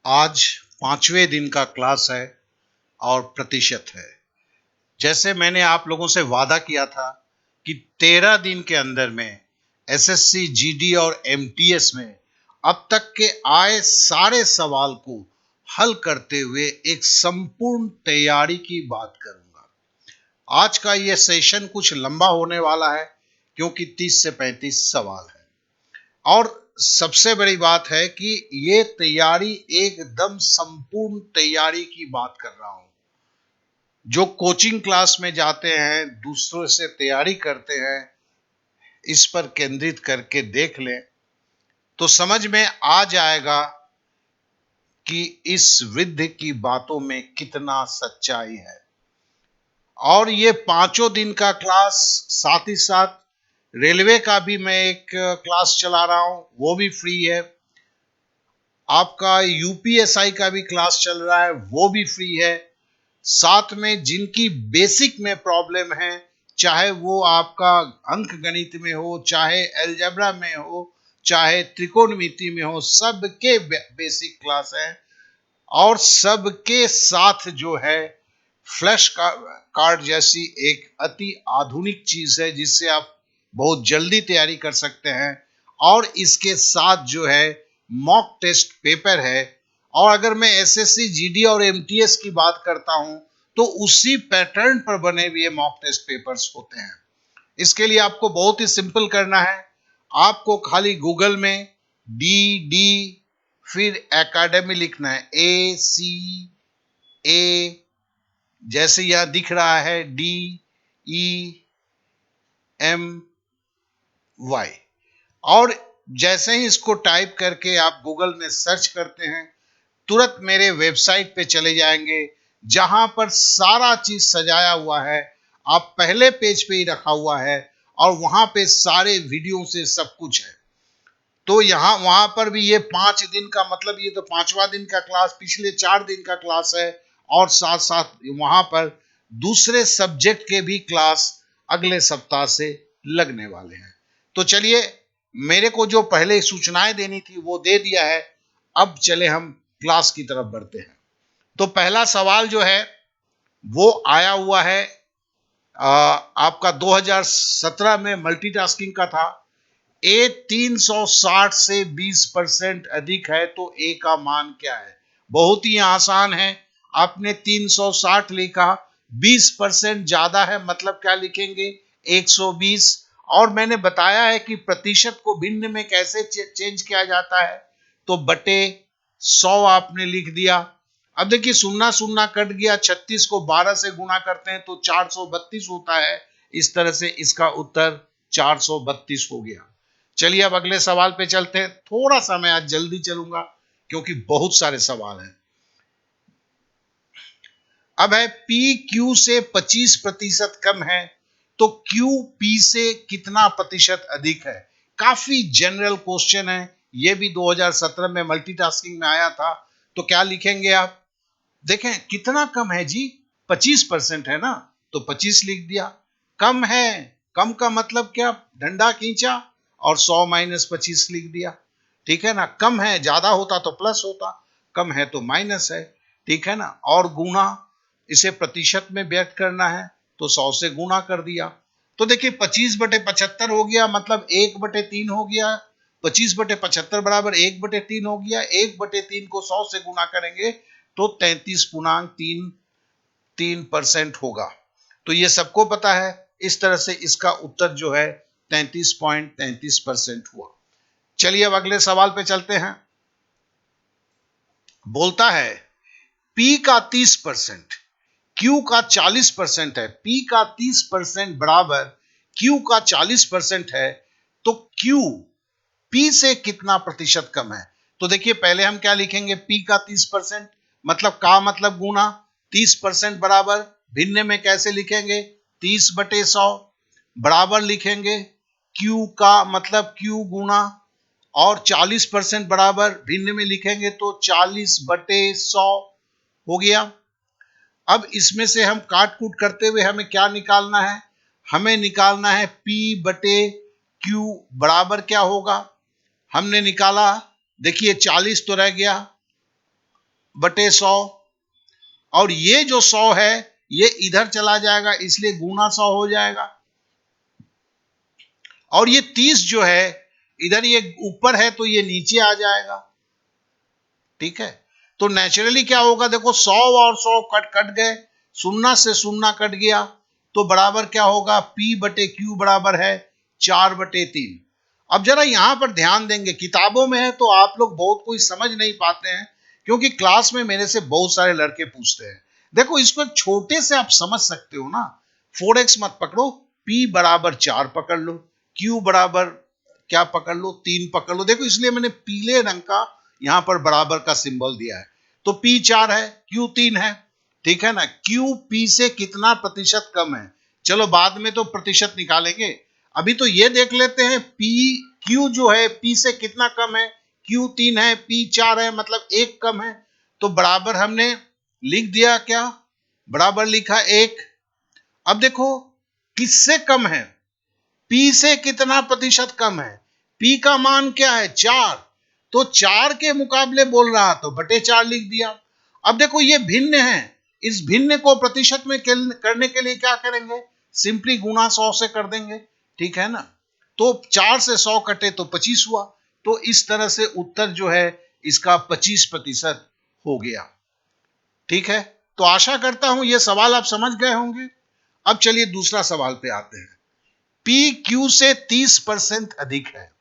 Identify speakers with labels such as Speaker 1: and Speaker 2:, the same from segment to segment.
Speaker 1: आज 5वें दिन का क्लास है और प्रतिशत है। जैसे मैंने आप लोगों से वादा किया था कि 13 दिन के अंदर में एसएससी, जीडी और एमटीएस में अब तक के आए सारे सवाल को हल करते हुए एक संपूर्ण तैयारी की बात करूंगा। आज का यह सेशन कुछ लंबा होने वाला है क्योंकि 30 से 35 सवाल है और सबसे बड़ी बात है कि ये तैयारी एकदम संपूर्ण तैयारी की बात कर रहा हूं। जो कोचिंग क्लास में जाते हैं, दूसरों से तैयारी करते हैं, इस पर केंद्रित करके देख लें तो समझ में आ जाएगा कि इस वृद्ध की बातों में कितना सच्चाई है। और ये 5 दिन का क्लास, साथ ही साथ रेलवे का भी मैं एक क्लास चला रहा हूं, वो भी फ्री है। आपका यूपीएसआई का भी क्लास चल रहा है, वो भी फ्री है। साथ में जिनकी बेसिक में प्रॉब्लम है, चाहे वो आपका अंक गणित में हो, चाहे अलजेब्रा में हो, चाहे त्रिकोणमिति में हो, सबके बेसिक क्लास है। और सबके साथ जो है फ्लैश कार्ड जैसी एक अति आधुनिक चीज है जिससे आप बहुत जल्दी तैयारी कर सकते हैं। और इसके साथ जो है मॉक टेस्ट पेपर है। और अगर मैं एसएससी, जीडी और एमटीएस की बात करता हूं तो उसी पैटर्न पर बने हुए मॉक टेस्ट पेपर्स होते हैं। इसके लिए आपको बहुत ही सिंपल करना है। आपको खाली गूगल में डी फिर एकेडमी लिखना है, ACA, जैसे यह दिख रहा है DEMY। और जैसे ही इसको टाइप करके आप गूगल में सर्च करते हैं, तुरंत मेरे वेबसाइट पे चले जाएंगे जहां पर सारा चीज सजाया हुआ है। आप पहले पेज पे ही रखा हुआ है और वहां पे सारे वीडियो से सब कुछ है। तो यहाँ वहां पर भी ये 5 दिन का मतलब ये तो 5वां दिन का क्लास, पिछले 4 दिन का क्लास है। और साथ साथ वहां पर दूसरे सब्जेक्ट के भी क्लास अगले सप्ताह से लगने वाले हैं। तो चलिए, मेरे को जो पहले सूचनाएं देनी थी वो दे दिया है। अब चले हम क्लास की तरफ बढ़ते हैं। तो पहला सवाल जो है वो आया हुआ है आपका 2017 में मल्टीटास्किंग का था। ए 360 से 20% अधिक है तो ए का मान क्या है? बहुत ही आसान है। आपने 360 लिखा, 20% ज्यादा है मतलब क्या लिखेंगे? 120। और मैंने बताया है कि प्रतिशत को भिन्न में कैसे चेंज किया जाता है, तो बटे 100 आपने लिख दिया। अब देखिए, सुन्ना सुन्ना कट गया, 36 को 12 से गुना करते हैं तो 432 होता है। इस तरह से इसका उत्तर 432 हो गया। चलिए अब अगले सवाल पे चलते हैं। थोड़ा सा मैं आज जल्दी चलूंगा क्योंकि बहुत सारे सवाल हैं। अब है पी क्यू से 25% कम है तो क्यू पी से कितना प्रतिशत अधिक है? काफी जनरल क्वेश्चन है। यह भी 2017 में मल्टीटास्किंग में आया था। तो क्या लिखेंगे आप? देखें कितना कम है जी, 25% है ना, तो 25 लिख दिया। कम है, कम का मतलब क्या? डंडा खींचा और 100 माइनस 25 लिख दिया। ठीक है ना? कम है, ज्यादा होता तो प्लस होता, कम है तो माइनस है। ठीक है ना? और गुना, इसे प्रतिशत में व्यक्त करना है तो 100 से गुना कर दिया। तो देखिए 25/75 हो गया, मतलब 1/3 हो गया। 25/75 बराबर 1/3 हो गया। 1/3 को 100 से गुना करेंगे तो 33.33% होगा। तो ये सबको पता है। इस तरह से इसका उत्तर जो है 33.33% हुआ। चलिए अब अगले सवाल पे चलते हैं। बोलता है P का 30% Q का 40% है। P का 30% बराबर Q का 40% है तो Q P से कितना प्रतिशत कम है? तो देखिए पहले हम क्या लिखेंगे? P का 30% मतलब का मतलब गुना, 30% बराबर भिन्न में कैसे लिखेंगे? 30/100 बराबर लिखेंगे Q का मतलब Q गुना, और 40% बराबर भिन्न में लिखेंगे तो 40/100 हो गया। अब इसमें से हम काट कूट करते हुए हमें क्या निकालना है? हमें निकालना है P/Q बराबर क्या होगा? हमने निकाला, देखिए 40 तो रह गया, बटे 100, और ये जो 100 है ये इधर चला जाएगा, इसलिए गुना 100 हो जाएगा। और ये 30 जो है इधर ये ऊपर है तो ये नीचे आ जाएगा। ठीक है, तो नेचुरली क्या होगा, देखो 100 और 100 कट कट गए, शून्य से शून्य कट गया, तो बराबर क्या होगा, P बटे Q बराबर है 4/3। अब जरा यहां पर ध्यान देंगे, किताबों में है तो आप लोग बहुत कोई समझ नहीं पाते हैं, क्योंकि क्लास में मेरे से बहुत सारे लड़के पूछते हैं। देखो इसको एक छोटे से आप समझ सकते हो ना, 4x मत पकड़ो, P बराबर 4 पकड़ लो, Q बराबर क्या पकड़ लो, 3 पकड़ लो। देखो इसलिए मैंने पीले रंग का यहां पर बराबर का सिंबल दिया है। तो P 4 है, Q 3 है, ठीक है ना। Q P से कितना प्रतिशत कम है, चलो बाद में तो प्रतिशत निकालेंगे, अभी तो ये देख लेते हैं P Q जो है P से कितना कम है, Q 3 है, P 4 है, मतलब 1 कम है। तो बराबर हमने लिख दिया, क्या बराबर लिखा 1। अब देखो किससे कम है, P से कितना प्रतिशत कम है, P का मान क्या है 4, तो 4 के मुकाबले बोल रहा तो बटे 4 लिख दिया। अब देखो ये भिन्न है, इस भिन्न को प्रतिशत में करने के लिए क्या करेंगे, सिंपली गुना 100 से कर देंगे, ठीक है ना। तो 4 से 100 कटे तो 25 हुआ, तो इस तरह से उत्तर जो है इसका 25% हो गया। ठीक है, तो आशा करता हूं ये सवाल आप समझ गए होंगे। अब चलिए दूसरा सवाल पे आते हैं। P Q से 30% अधिक है,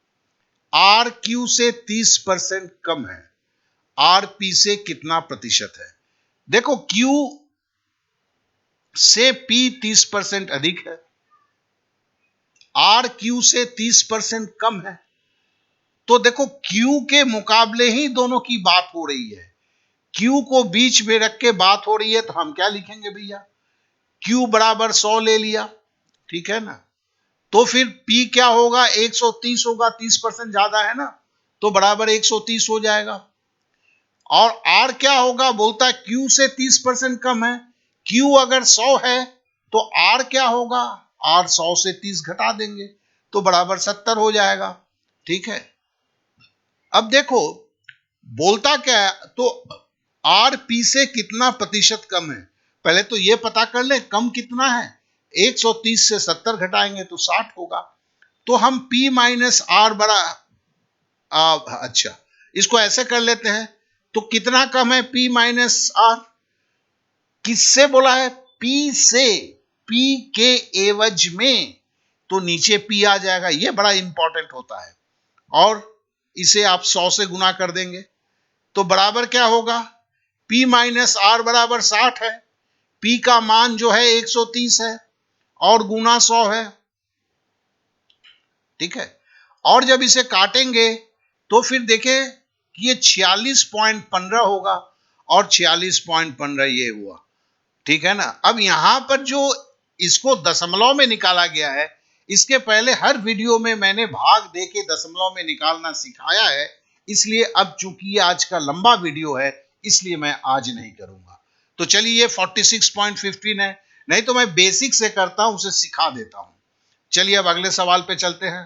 Speaker 1: R Q से 30% कम है, R P से कितना प्रतिशत है। देखो Q से P 30% अधिक है, R Q से 30% कम है, तो देखो Q के मुकाबले ही दोनों की बात हो रही है, Q को बीच में रख के बात हो रही है, तो हम क्या लिखेंगे भैया, Q बराबर 100 ले लिया, ठीक है ना। तो फिर P क्या होगा, 130 होगा, 30% ज्यादा है ना, तो बराबर 130 हो जाएगा। और R क्या होगा, बोलता है Q से 30% कम है, Q अगर 100 है तो R क्या होगा, R 100 से 30 घटा देंगे तो बराबर 70 हो जाएगा, ठीक है। अब देखो बोलता क्या है, तो R P से कितना प्रतिशत कम है, पहले तो ये पता कर ले कम कितना है, 130 से 70 घटाएंगे तो 60 होगा। तो हम P माइनस R बड़ा अच्छा इसको ऐसे कर लेते हैं, तो कितना कम है P माइनस R, किससे बोला है, P से, P के एवज में, तो नीचे P आ जाएगा, ये बड़ा इंपॉर्टेंट होता है। और इसे आप 100 से गुना कर देंगे तो बराबर क्या होगा, P माइनस R बराबर 60 है, P का मान जो है 130 है और गुना 100 है, ठीक है। और जब इसे काटेंगे तो फिर देखें कि ये 46.15 होगा और 46.15 ये हुआ, ठीक है ना। अब यहां पर जो इसको दशमलव में निकाला गया है, इसके पहले हर वीडियो में मैंने भाग दे के दशमलव में निकालना सिखाया है, इसलिए अब चूंकि ये आज का लंबा वीडियो है इसलिए मैं आज नहीं करूंगा। तो चलिए ये 46.15 है, नहीं तो मैं बेसिक से करता हूं, उसे सिखा देता हूं। चलिए अब अगले सवाल पे चलते हैं।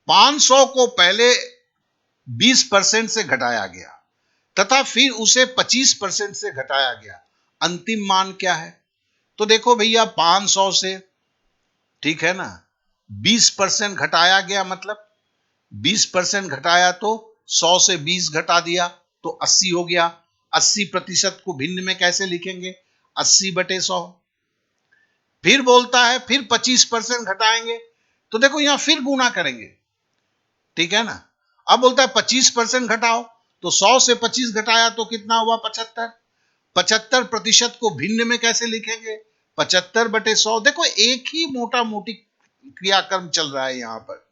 Speaker 1: 500 को पहले 20% से घटाया गया तथा फिर उसे 25% से घटाया गया, अंतिम मान क्या है। तो देखो भैया 500 से, ठीक है ना, 20% घटाया गया, मतलब 20% घटाया तो 100 से 20 घटा दिया तो 80 हो गया। 80% को भिन्न में कैसे लिखेंगे, 80/100। फिर बोलता है फिर 25% घटाएंगे, तो देखो यहां फिर गुना करेंगे, ठीक है ना। अब बोलता है 25% घटाओ, तो 100 से 25 घटाया तो कितना हुआ, 75। 75% को भिन्न में कैसे लिखेंगे, 75/100। देखो एक ही मोटा मोटी क्रियाक्रम चल रहा है यहां पर,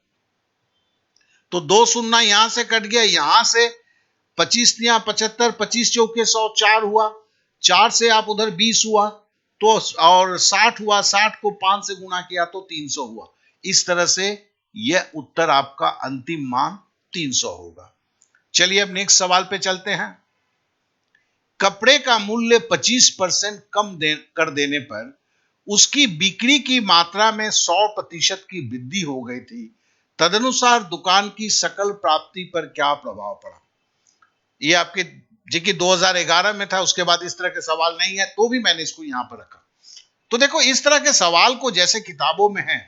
Speaker 1: तो 2 शून्य यहां से कट गया, यहां से 25 या 75, 25 चौके 100, 4 हुआ, 4 से आप उधर 20 हुआ तो, और 60 हुआ, 60 को 5 से गुना किया तो 300 हुआ। इस तरह से यह उत्तर आपका अंतिम मान 300 होगा। चलिए अब नेक्स्ट सवाल पे चलते हैं। कपड़े का मूल्य 25% कम कर देने पर उसकी बिक्री की मात्रा में 100% की वृद्धि हो गई थी तदनुसार दुकान की सकल प्राप्ति पर क्या प्रभाव पड़ा। ये आपके जी कि 2011 में था, उसके बाद इस तरह के सवाल नहीं है, तो भी मैंने इसको यहां पर रखा। तो देखो, इस तरह के सवाल को जैसे किताबों में है,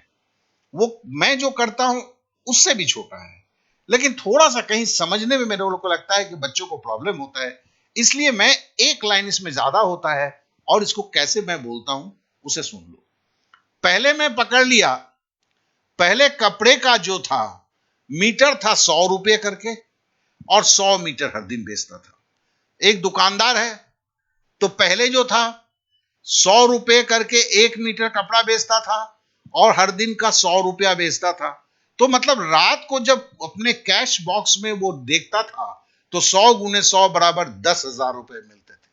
Speaker 1: वो मैं जो करता हूं उससे भी छोटा है, लेकिन थोड़ा सा कहीं समझने में मेरे को लगता है कि बच्चों को प्रॉब्लम होता है, इसलिए मैं एक लाइन इसमें ज्यादा होता है और इसको कैसे मैं बोलता हूं उसे सुन लो। पहले मैं पकड़ लिया, पहले कपड़े का जो था मीटर था 100 रुपये करके, और 100 मीटर हर दिन बेचता था। एक दुकानदार है, तो पहले जो था 100 रुपये करके 1 मीटर कपड़ा बेचता था और हर दिन का 100 रुपया बेचता था। तो मतलब रात को जब अपने कैश बॉक्स में वो देखता था तो 100 गुने 100 बराबर 10,000 रुपए मिलते थे।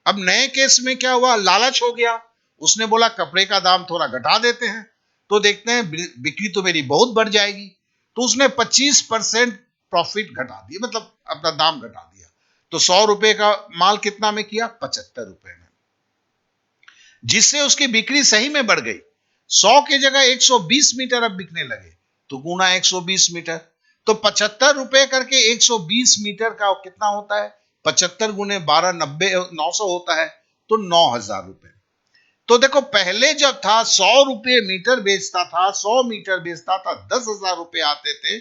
Speaker 1: अब नए केस में क्या हुआ, लालच हो गया, उसने बोला कपड़े का दाम थोड़ा घटा देते हैं, तो देखते हैं बिक्री तो मेरी बहुत बढ़ जाएगी, तो उसने 25% प्रॉफिट घटा दिया, मतलब अपना दाम घटा दिया। तो 100 रुपए का माल कितना में किया, 75 रुपए में, जिससे उसकी बिक्री सही में बढ़ गई। 100 की जगह 120 मीटर अब बिकने लगे, तो गुना 120 मीटर, तो 75 रुपए करके 120 मीटर का कितना होता है, 75 गुने 12, 90, 900 होता है, तो 9,000 रुपए। तो देखो, पहले जब था 100 रुपये मीटर बेचता था, 100 मीटर बेचता था, 10,000 रुपए आते थे।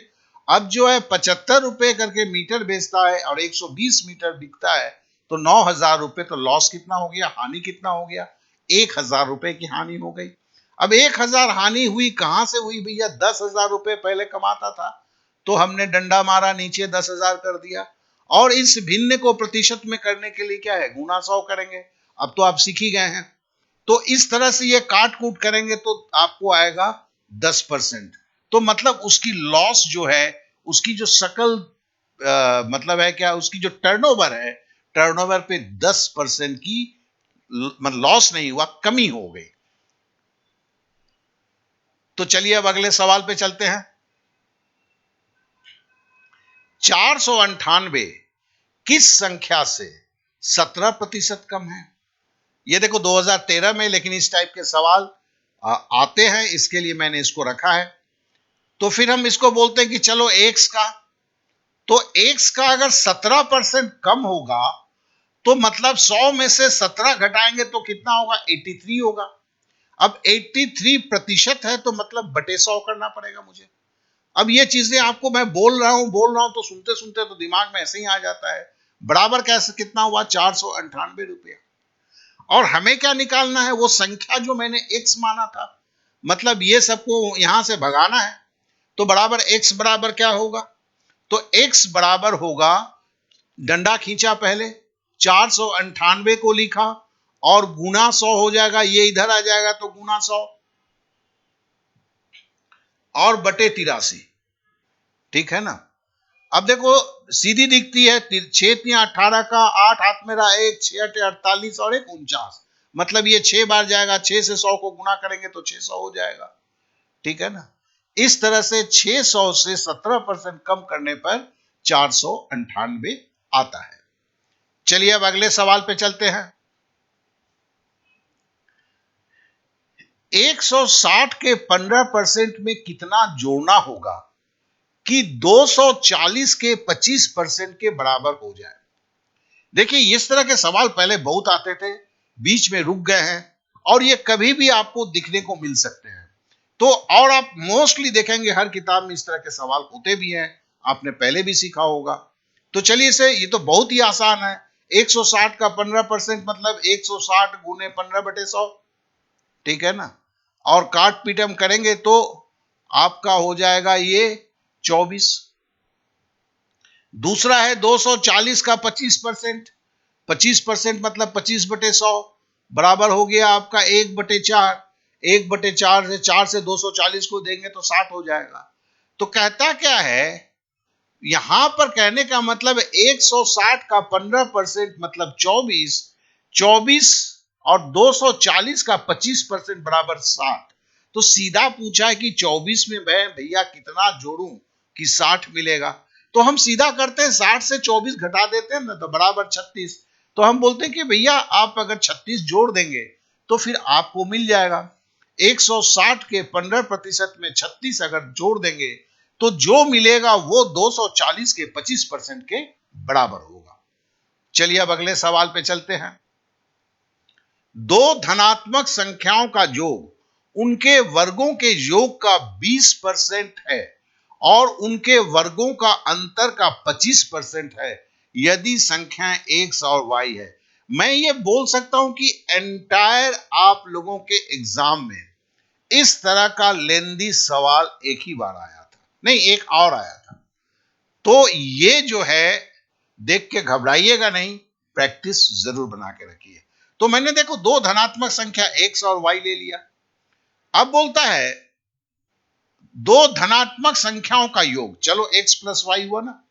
Speaker 1: अब जो है 75 रुपए करके मीटर बेचता है और 120 मीटर बिकता है, तो 9,000 रुपए। तो लॉस कितना हो गया, हानि कितना हो गया, 1,000 रुपए की हानि हो गई। अब 1,000 हानि हुई, कहां से हुई भैया, 10,000 रुपए पहले कमाता था, तो हमने डंडा मारा, नीचे 10,000 कर दिया, और इस भिन्न को प्रतिशत में करने के लिए क्या है, गुना 100 करेंगे। अब तो आप सीख ही गए हैं, तो इस तरह से ये काट कूट करेंगे तो आपको आएगा 10%। तो मतलब उसकी लॉस जो है, उसकी जो सकल मतलब है क्या, उसकी जो टर्नओवर है, टर्नओवर पे 10% की मतलब लॉस नहीं हुआ, कमी हो गई। तो चलिए अब अगले सवाल पे चलते हैं। 498 किस संख्या से 17% कम है। ये देखो 2013 में, लेकिन इस टाइप के सवाल आते हैं, इसके लिए मैंने इसको रखा है। तो फिर हम इसको बोलते हैं कि चलो एक्स का, तो एक्स का अगर 17% कम होगा, तो मतलब 100 में से 17 घटाएंगे तो कितना होगा, 83 होगा। अब 83% है, तो मतलब बटे 100 करना पड़ेगा मुझे। अब ये चीजें आपको मैं बोल रहा हूं, तो सुनते सुनते तो दिमाग में ऐसे ही आ जाता है। बराबर कैसे, कितना हुआ, 498 रुपया। और हमें क्या निकालना है, वो संख्या जो मैंने एक्स माना था, मतलब ये सबको यहां से भगाना है। तो बराबर एक्स बराबर क्या होगा, तो एक्स बराबर होगा, डंडा खींचा पहले, 498 को लिखा और गुना 100 हो जाएगा, ये इधर आ जाएगा तो गुना 100 और बटे 83। ठीक है ना। अब देखो, सीधी दिखती है, 6×18 का 8 हाथ में रहा, 1 6 48 और 1 49, मतलब ये 6 बार जाएगा, 6 से 100 को गुना करेंगे तो 600 हो जाएगा। ठीक है ना। इस तरह से 600 से 17% कम करने पर 498 आता है। चलिए अब अगले सवाल पे चलते हैं। 160 के 15% में कितना जोड़ना होगा कि 240 के 25% के बराबर हो जाए। देखिए, इस तरह के सवाल पहले बहुत आते थे, बीच में रुक गए हैं, और ये कभी भी आपको दिखने को मिल सकते हैं। तो और आप मोस्टली देखेंगे हर किताब में इस तरह के सवाल होते भी हैं, आपने पहले भी सीखा होगा। तो चलिए इसे, ये तो बहुत ही आसान है। 160 का 15% मतलब 160 गुने 15 बटे 100। ठीक है ना। और काट पीट हम करेंगे तो आपका हो जाएगा ये 24। दूसरा है 240 का 25%, 25% मतलब 25 बटे 100 बराबर हो गया आपका 1/4। 1/4 से 4 से 240 को देंगे तो 60 हो जाएगा। तो कहता क्या है, यहां पर कहने का मतलब 160 का 15% मतलब 24, 24 और 240 का 25% बराबर 60। तो सीधा पूछा है कि 24 में मैं भैया कितना जोड़ूं कि 60 मिलेगा। तो हम सीधा करते हैं, 60 से 24 घटा देते हैं ना, तो बराबर 36। तो हम बोलते हैं कि भैया आप अगर 36 जोड़ देंगे तो फिर आपको मिल जाएगा। 160 के 15% में 36 अगर जोड़ देंगे तो जो मिलेगा वो 240 के 25% के बराबर होगा। चलिए अब अगले सवाल पे चलते हैं। दो धनात्मक संख्याओं का योग उनके वर्गों के योग का 20% है और उनके वर्गों का अंतर का 25% है यदि संख्याएं x और y है। मैं ये बोल सकता हूं कि एंटायर आप लोगों के एग्जाम में इस तरह का लेंदी सवाल एक ही बार आया था, नहीं एक और आया था। तो ये जो है देख के घबराइएगा नहीं, प्रैक्टिस जरूर बना के रखिए। तो मैंने देखो दो धनात्मक संख्या x और y ले लिया। अब बोलता है दो धनात्मक संख्याओं का योग, चलो x प्लस वाई हुआ ना,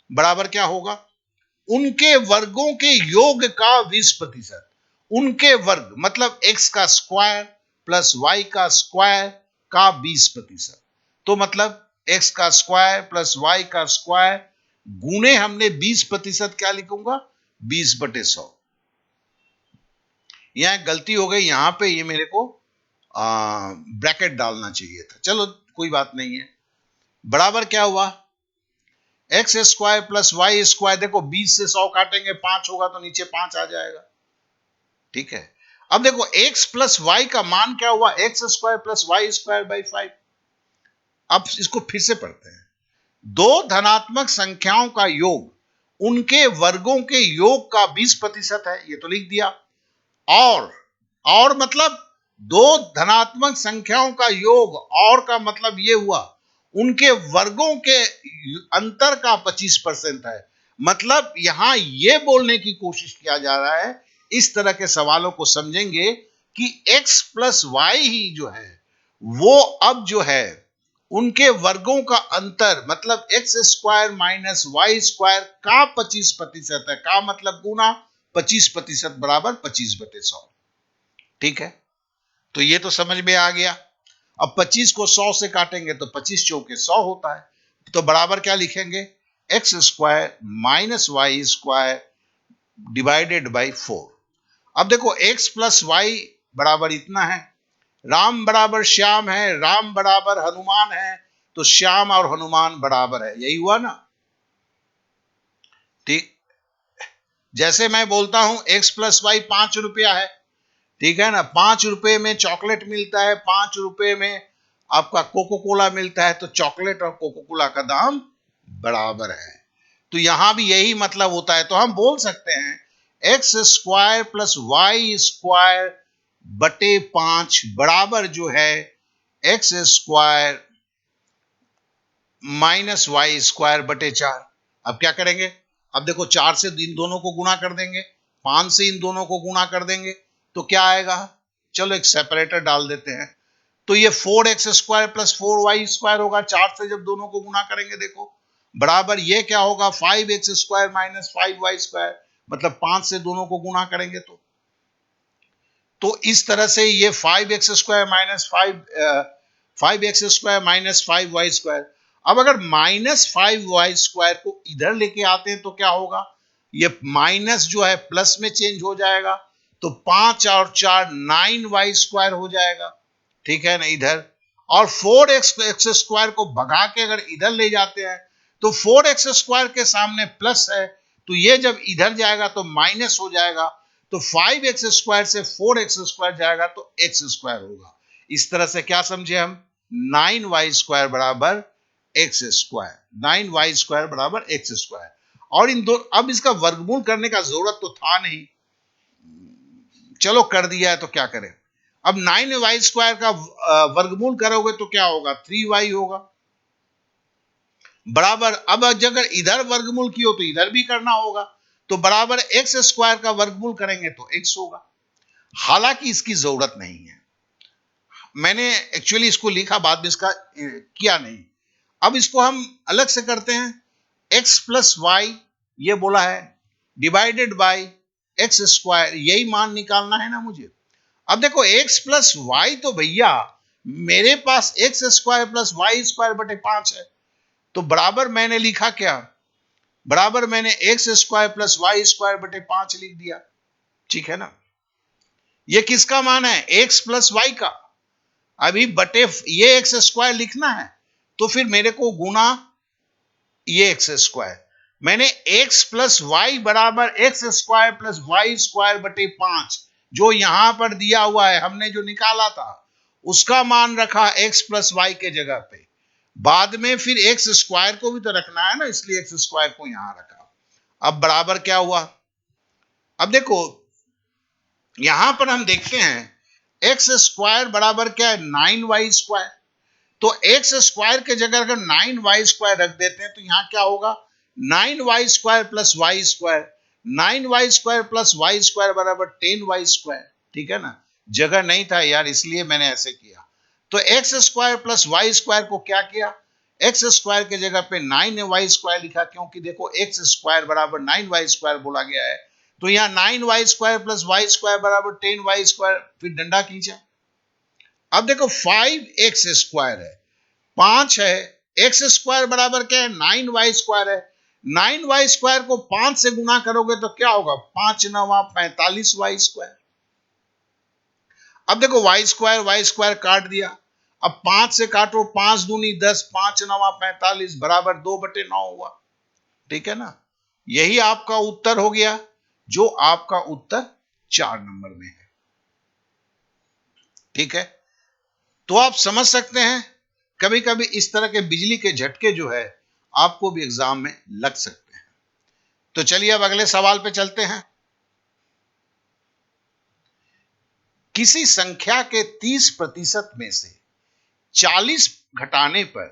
Speaker 1: बराबर क्या होगा, उनके वर्गों के योग का 20%। उनके वर्ग मतलब x का स्क्वायर प्लस y का स्क्वायर का 20%। तो मतलब x का स्क्वायर प्लस y का स्क्वायर गुणे हमने 20% क्या लिखूंगा, 20/100। यहां गलती हो गई, यहां पे ये मेरे को ब्रैकेट डालना चाहिए था, चलो कोई बात नहीं है। बराबर क्या हुआ, x square plus Y square, देखो 20 से 100 काटेंगे 5 होगा तो नीचे 5 आ जाएगा, ठीक है। अब देखो x प्लस वाई का मान क्या हुआ, x square plus Y square by 5। अब इसको फिर से पढ़ते हैं। दो धनात्मक संख्याओं का योग उनके वर्गों के योग का 20% है, ये तो लिख दिया। और मतलब दो धनात्मक संख्याओं का योग, और का मतलब ये हुआ उनके वर्गों के अंतर का 25% है। मतलब यहां यह बोलने की कोशिश किया जा रहा है, इस तरह के सवालों को समझेंगे कि x प्लस वाई ही जो है वो अब जो है उनके वर्गों का अंतर मतलब x square minus y square का 25% है, का मतलब गुना 25% बराबर 25/100, ठीक है। तो ये तो समझ में आ गया। अब 25 को 100 से काटेंगे तो 25 चौके 100 होता है, तो बराबर क्या लिखेंगे, x square minus y square divided by 4। अब देखो x प्लस वाई बराबर इतना है, राम बराबर श्याम है, राम बराबर हनुमान है, तो श्याम और हनुमान बराबर है, यही हुआ ना, ठीक। जैसे मैं बोलता हूं x प्लस वाई 5 रुपया है, ठीक है ना, 5 रुपए में चॉकलेट मिलता है, 5 रुपए में आपका कोको कोला मिलता है, तो चॉकलेट और कोको कोला का दाम बराबर है। तो यहां भी यही मतलब होता है। तो हम बोल सकते हैं x square plus Y square बटे 5 बराबर जो है x square minus y square बटे 4। अब क्या करेंगे, अब देखो 4 से इन दोनों को गुणा कर देंगे, 5 से इन दोनों को गुणा कर देंगे, तो क्या आएगा, चलो एक सेपरेटर डाल देते हैं। तो ये 4x square plus 4y square होगा, 4 से जब दोनों को गुणा करेंगे देखो बराबर ये क्या होगा, 5x square minus 5y square, मतलब 5 से दोनों को गुणा करेंगे तो इस तरह से ये 5x square minus 5x square minus 5y square. अब अगर माइनस 5y स्क्वायर को इधर लेके आते हैं तो क्या होगा, ये माइनस जो है प्लस में चेंज हो जाएगा, तो 5 और 4 9y स्क्वायर हो जाएगा, ठीक है ना इधर। और 4x स्क्वायर को भगा के अगर इधर ले जाते हैं तो 4x स्क्वायर के सामने प्लस है, तो ये जब इधर जाएगा तो माइनस हो जाएगा, तो 5x स्क्वायर से 4x स्क्वायर जाएगा तो x स्क्वायर होगा। इस तरह से क्या समझे हम, 9y स्क्वायर बराबर x स्क्वायर, 9y स्क्वायर बराबर x स्क्वायर। और इन दो, अब इसका वर्गमूल करने का जरूरत तो था नहीं, चलो कर दिया है तो क्या करें। अब 9y स्क्वायर का वर्गमूल करोगे तो क्या होगा, 3y होगा बराबर। अब अगर इधर वर्गमूल किया तो इधर भी करना होगा, तो बराबर एक्स स्क्वायर का वर्गमूल करेंगे तो x होगा। हालांकि इसकी जरूरत नहीं है, मैंने एक्चुअली इसको लिखा बाद में, इसका किया नहीं। अब इसको हम अलग से करते हैं, x प्लस वाई ये बोला है डिवाइडेड बाई एक्स स्क्वायर, यही मान निकालना है ना मुझे। अब देखो x प्लस वाई तो भैया मेरे पास X square plus Y square बटे 5 है, तो बराबर मैंने लिखा क्या, बराबर मैंने x square plus Y square बटे 5 लिख दिया, ठीक है ना। ये किसका मान है, एक्स प्लस वाई का, अभी बटे ये एक्स स्क्वायर लिखना है तो फिर मेरे को गुना ये एक्स स्क्वायर, मैंने एक्स प्लस वाई बराबर x square plus Y square बटे 5 जो यहां पर दिया हुआ है हमने जो निकाला था उसका मान रखा एक्स प्लस वाई के जगह पे। बाद में फिर एक्स स्क्वायर को भी तो रखना है ना, इसलिए एक्स स्क्वायर को यहां रखा। अब बराबर क्या हुआ, अब देखो यहां पर हम देखते हैं एक्स स्क्वायर बराबर क्या है 9y स्क्वायर, तो एक्स स्क्वायर के जगह अगर 9y स्क्वायर रख देते हैं तो यहां क्या होगा 9y square plus Y square, 9y square plus Y square बराबर 10y स्क्वायर। ठीक है ना, जगह नहीं था यार इसलिए मैंने ऐसे किया। तो x square plus Y square को क्या किया, एक्स स्क्वायर के जगह पे 9y स्क्वायर लिखा, क्योंकि देखो एक्स स्क्वायर बराबर 9y स्क्वायर बोला गया है, तो यहां 9y square plus Y square बराबर 10y स्क्वायर, फिर डंडा खींचा। अब देखो 5x स्क्वायर है, 5 है, एक्स स्क्वायर बराबर क्या है 9y स्क्वायर है, 9y स्क्वायर को 5 से गुना करोगे तो क्या होगा 5 9 45y स्क्वायर। अब देखो वाई स्क्वायर काट दिया, अब 5 से काटो 5 दूनी 10, 5 9 45 बराबर 2/9 हुआ। ठीक है ना, यही आपका उत्तर हो गया, जो आपका उत्तर 4 नंबर में है। ठीक है, तो आप समझ सकते हैं कभी कभी इस तरह के बिजली के झटके जो है आपको भी एग्जाम में लग सकते हैं। तो चलिए अब अगले सवाल पे चलते हैं। किसी संख्या के 30% में से 40 घटाने पर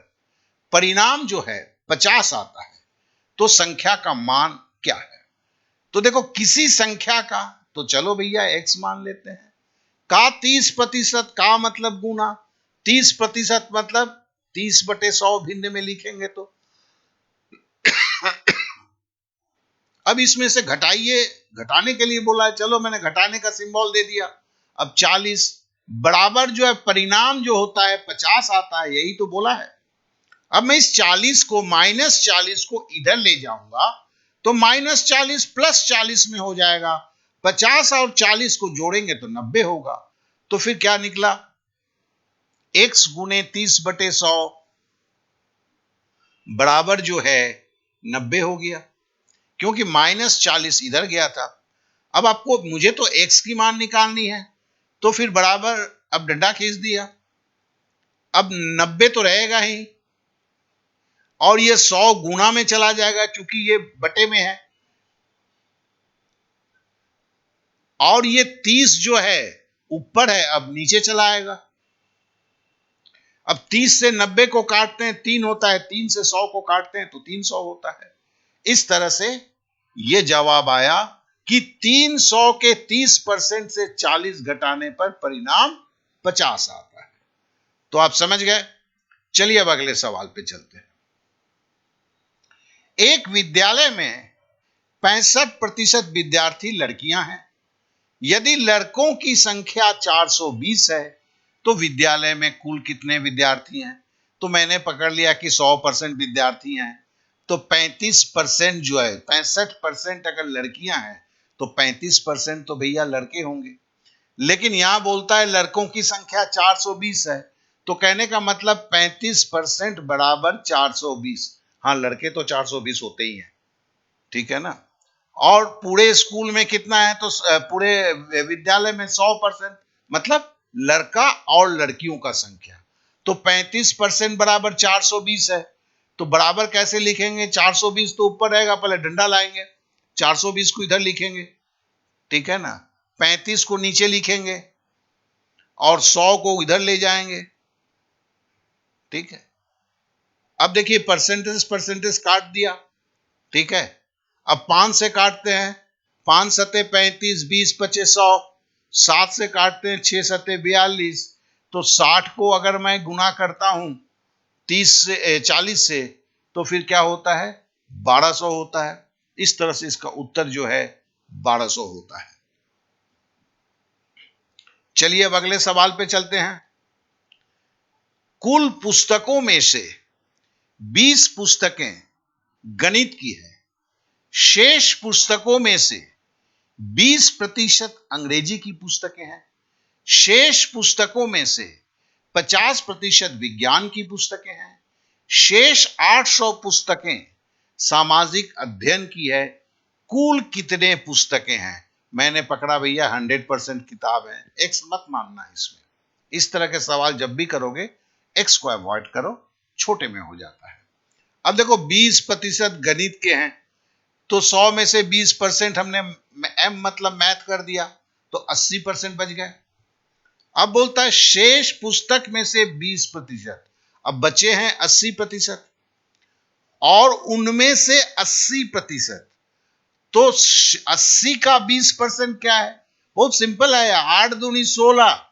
Speaker 1: परिणाम जो है 50 आता है, तो संख्या का मान क्या है। तो देखो किसी संख्या का, तो चलो भैया x मान लेते हैं, का 30% का मतलब गुना, 30% मतलब 30/100 भिन्न में लिखेंगे तो अब इसमें से घटाइए, घटाने के लिए बोला है, चलो मैंने घटाने का सिंबल दे दिया। अब 40 बराबर जो है परिणाम जो होता है 50 आता है, यही तो बोला है। अब मैं इस 40 को -40 को इधर ले जाऊंगा तो -40 प्लस 40 में हो जाएगा, 50 और 40 को जोड़ेंगे तो 90 होगा। तो फिर क्या निकला x गुने 30/100 बराबर जो है 90 हो गया, क्योंकि -40 इधर गया था। अब आपको मुझे तो x की मान निकालनी है, तो फिर बराबर अब डंडा खींच दिया, अब 90 तो रहेगा ही और ये 100 गुना में चला जाएगा क्योंकि ये बटे में है, और ये 30 जो है ऊपर है अब नीचे चला आएगा। अब 30 से 90 को काटते हैं 3 होता है, 3 से 100 को काटते हैं तो 300 होता है। इस तरह से ये जवाब आया कि 300 के 30% से 40 घटाने पर परिणाम 50 आता है। तो आप समझ गए। चलिए अब अगले सवाल पे चलते हैं। एक विद्यालय में 65% विद्यार्थी लड़कियां हैं। यदि लड़कों की संख्या 420 है तो विद्यालय में कुल कितने विद्यार्थी हैं। तो मैंने पकड़ लिया कि 100% विद्यार्थी हैं, तो 35% जो है 65% अगर लड़कियां हैं तो 35% तो भैया लड़के होंगे। लेकिन यहां बोलता है लड़कों की संख्या 420 है, तो कहने का मतलब 35% बराबर 420। हाँ लड़के तो 420 होते ही हैं। ठीक है ना, और पूरे स्कूल में कितना है तो पूरे विद्यालय में 100%, मतलब लड़का और लड़कियों का संख्या। तो 35% बराबर 420 है, तो बराबर कैसे लिखेंगे, 420 तो ऊपर रहेगा, पहले डंडा लाएंगे, 420 को इधर लिखेंगे। ठीक है ना, 35 को नीचे लिखेंगे और 100 को इधर ले जाएंगे। ठीक है, अब देखिए परसेंटेज परसेंटेज काट दिया। ठीक है, अब 5 से काटते हैं, 5 सते 35, 20 25 100, 7 से काटते हैं 6 सते 42, तो 60 को अगर मैं गुना करता हूं 30 से 40 से तो फिर क्या होता है 1200 होता है। इस तरह से इसका उत्तर जो है 1200 होता है। चलिए अब अगले सवाल पे चलते हैं। कुल पुस्तकों में से 20 पुस्तकें गणित की है, शेष पुस्तकों में से 20% अंग्रेजी की पुस्तकें हैं, शेष पुस्तकों में से 50% विज्ञान की पुस्तकें हैं, शेष 800 पुस्तकें सामाजिक अध्ययन की है। कुल कितने पुस्तकें हैं? मैंने पकड़ा भैया 100% किताब है। एक्स मत मानना इसमें। इस तरह के सवाल जब भी करोगे एक्स को अवॉइड करो, छोटे में हो जाता है। अब देखो 20% गणित के हैं, तो 100 में से 20% हमने एम मतलब मैथ कर दिया, तो 80% बच गए। अब बोलता है शेष पुस्तक में से 20%, अब बचे हैं 80%, और उनमें से 80%, तो 80 का 20% क्या है? बहुत सिंपल है, 8 दूनी 16,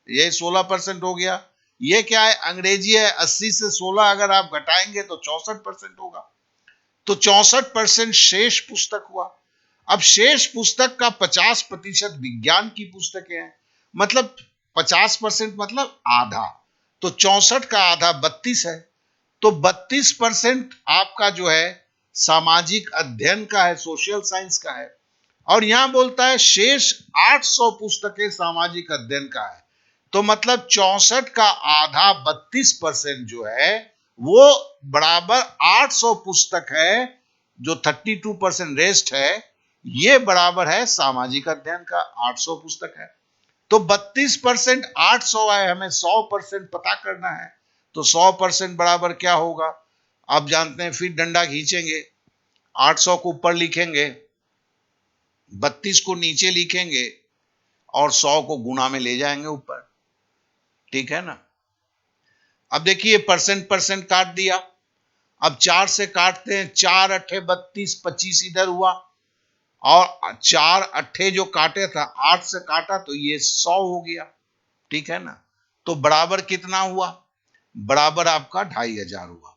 Speaker 1: ये 16% हो गया। ये क्या है? अंग्रेजी है। 80 से 16 अगर आप घटाएंगे तो 64% होगा, तो 64% शेष पुस्तक हुआ। अब शेष पुस्तक का 50% विज्ञान की पुस्तकें हैं, मतलब 50% मतलब आधा, तो 64 का आधा 32 है, तो 32% आपका जो है सामाजिक अध्ययन का है, सोशल साइंस का है। और यहां बोलता है शेष 800 पुस्तकें सामाजिक अध्ययन का है, तो मतलब 64 का आधा 32% जो है वो बराबर 800 पुस्तक है, जो 32% रेस्ट है, ये बराबर है सामाजिक अध्ययन का 800 पुस्तक है। तो 32% 800 है, हमें 100% पता करना है, तो 100% बराबर क्या होगा? आप जानते हैं, फिर डंडा खींचेंगे, 800 को ऊपर लिखेंगे, 32 को नीचे लिखेंगे, और 100 को गुना में ले जाएंगे ऊपर। ठीक है ना? अब देखिए परसेंट परसेंट काट दिया, अब 4 से काटते हैं, 4 अट्ठे 32, 25 इधर हुआ, और 4 अट्ठे जो काटे था 8 से काटा तो ये 100 हो गया। ठीक है ना? तो बराबर कितना हुआ? बराबर आपका 2500 हुआ।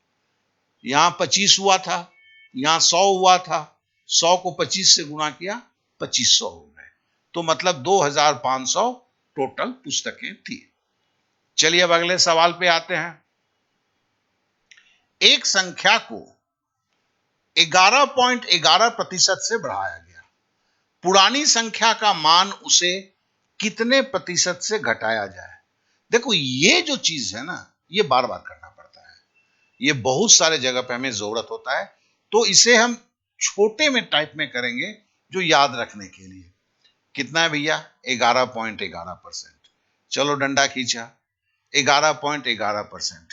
Speaker 1: यहां 25 हुआ था, यहां 100 हुआ था, 100 को 25 से गुणा किया, 2500 हो गए, तो मतलब 2500 टोटल पुस्तकें थी। चलिए अब अगले सवाल पे आते हैं। एक संख्या को 11.11% से बढ़ाया गया, पुरानी संख्या का मान उसे कितने प्रतिशत से घटाया जाए? देखो ये जो चीज है ना, ये बार बार करना पड़ता है, ये बहुत सारे जगह पे हमें जरूरत होता है, तो इसे हम छोटे में टाइप में करेंगे जो याद रखने के लिए। कितना है भैया? 11.11%। चलो डंडा खींचा, 11.11%।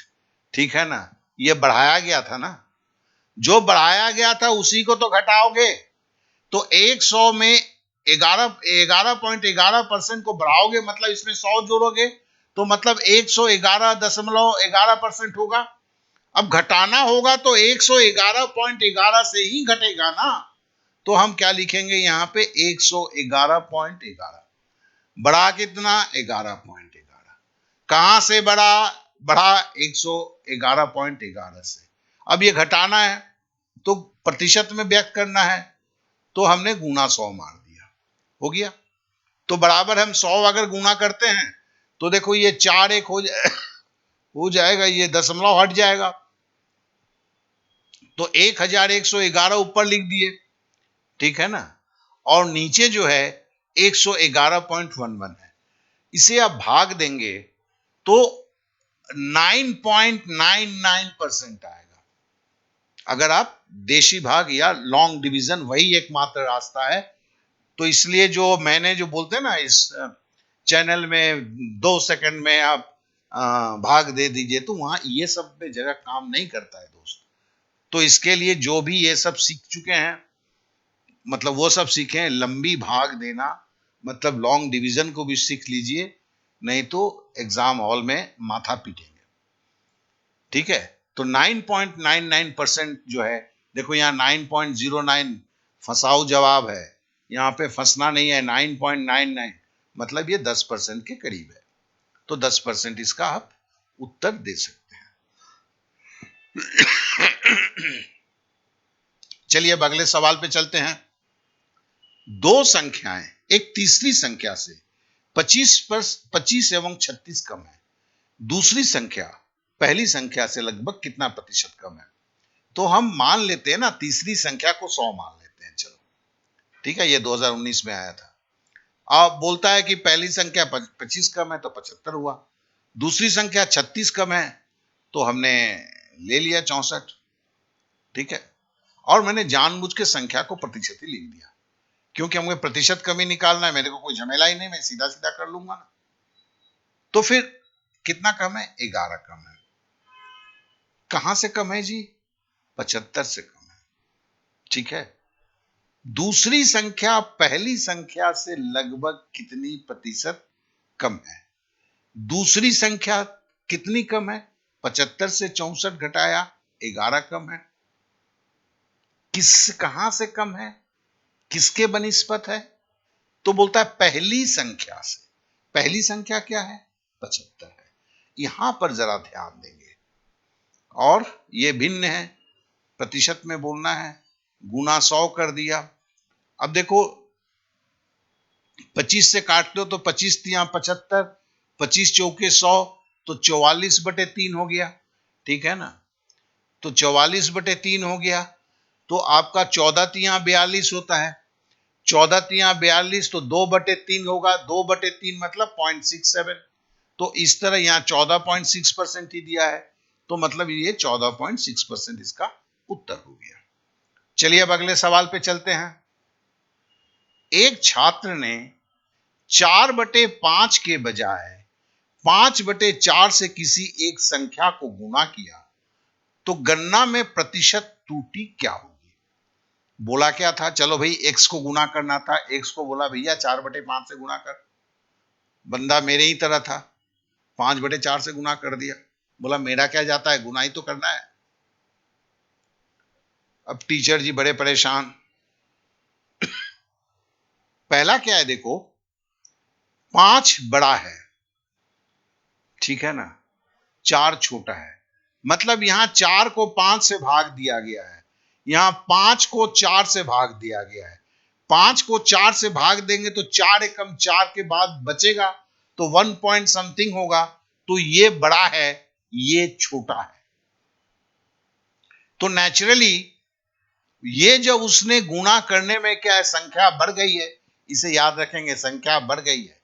Speaker 1: ठीक है ना? ये बढ़ाया गया था ना, जो बढ़ाया गया था उसी को तो घटाओगे, तो 100 में 11.11% को बढ़ाओगे, मतलब इसमें 100 जोड़ोगे, तो मतलब 111.11% होगा। अब घटाना होगा तो 111.11 से ही घटेगा ना, तो हम क्या लिखेंगे यहां पे? 111.11। बढ़ा कितना? 11.11। कहां से बढ़ा? बढ़ा 111.11 से। अब ये घटाना है तो प्रतिशत में व्यक्त करना है, तो हमने गुना 100 मार दिया, हो गया। तो बराबर हम 100 अगर गुना करते हैं तो देखो ये 4 एक हो जाएगा, ये दशमलव हट जाएगा, तो 1111 ऊपर लिख दिए। ठीक है ना? और नीचे जो है 111.11 है, इसे आप भाग देंगे तो 9.99% आएगा। अगर आप देशी भाग या लॉन्ग डिवीजन, वही एकमात्र रास्ता है। तो इसलिए जो मैंने जो बोलते हैं ना इस चैनल में 2 सेकंड में आप भाग दे दीजिए, तो वहां ये सब में जगह काम नहीं करता है दोस्त। तो इसके लिए जो भी ये सब सीख चुके हैं, मतलब वो सब सीखें, लंबी भाग देना, मतलब लॉन्ग डिवीजन को भी सीख लीजिए, नहीं तो एग्जाम हॉल में माथा पीटेंगे। ठीक है? तो 9.99% जो है, देखो यहाँ 9.09 फंसाऊ जवाब है, यहाँ पे फंसना नहीं है, 9.99 मतलब ये 10% के करीब है, तो 10% इसका आप उत्तर दे सकते हैं। चलिए अब अगले सवाल पे चलते हैं। दो संख्याएं एक तीसरी संख्या से 25 एवं 36 कम है, दूसरी संख्या पहली संख्या से लगभग कितना प्रतिशत कम है? तो हम मान लेते हैं ना, तीसरी संख्या को 100 मान लेते हैं, चलो ठीक है, ये 2019 में आया था। अब बोलता है कि पहली संख्या 25 कम है, तो 75 हुआ। दूसरी संख्या 36 कम है तो हमने ले लिया 64। ठीक है, और मैंने जानबूझ के संख्या को प्रतिशत ही लिख दिया, क्योंकि हमें प्रतिशत कमी निकालना है, मेरे को कोई झमेला ही नहीं, मैं सीधा सीधा कर लूंगा ना। तो फिर कितना कम है? 11 कम है। कहां से कम है जी? 75 से कम है। ठीक है, दूसरी संख्या पहली संख्या से लगभग कितनी प्रतिशत कम है? दूसरी संख्या कितनी कम है? 75 से 64 घटाया 11 कम है। कहां से कम है, किसके बनिस्पत है? तो बोलता है पहली संख्या से। पहली संख्या क्या है? 75 है। यहां पर जरा ध्यान देंगे, और ये भिन्न है, प्रतिशत में बोलना है। गुना 100 कर दिया। अब देखो 25 से काट लो तो 25 तिया 75, 25 चौके 100, तो 44/3 हो गया। ठीक है ना, तो 44/3 हो गया। तो आपका 14 तिया 42 होता है। 14 तिया 42 तो 2/3 होगा। 2/3 मतलब 0.67। तो इस तरह यहां 14.6% ही दिया है, तो मतलब ये 14.6% इसका उत्तर हो गया। चलिए अब अगले सवाल पे चलते हैं। एक छात्र ने 4/5 के बजाय 5/4 से किसी एक संख्या को गुणा किया, तो गणना में प्रतिशत त्रुटि क्या होगी? बोला क्या था? चलो भाई x को गुणा करना था, x को बोला भैया 4/5 से गुणा कर। बंदा मेरे ही तरह था, 5/4 से गुणा कर दिया। बोला मेरा क्या जाता है, गुणा ही तो करना है। अब टीचर जी बड़े परेशान। पहला क्या है देखो, 5 बड़ा है, ठीक है ना, 4 छोटा है। मतलब यहां 4 को 5 से भाग दिया गया है, यहां 5 को 4 से भाग दिया गया है। 5 को 4 से भाग देंगे तो 4 एकम 4 के बाद बचेगा, तो 1 पॉइंट समथिंग होगा। तो ये बड़ा है, ये छोटा है। तो नेचुरली ये जब उसने गुणा करने में क्या है, संख्या बढ़ गई है। इसे याद रखेंगे, संख्या बढ़ गई है।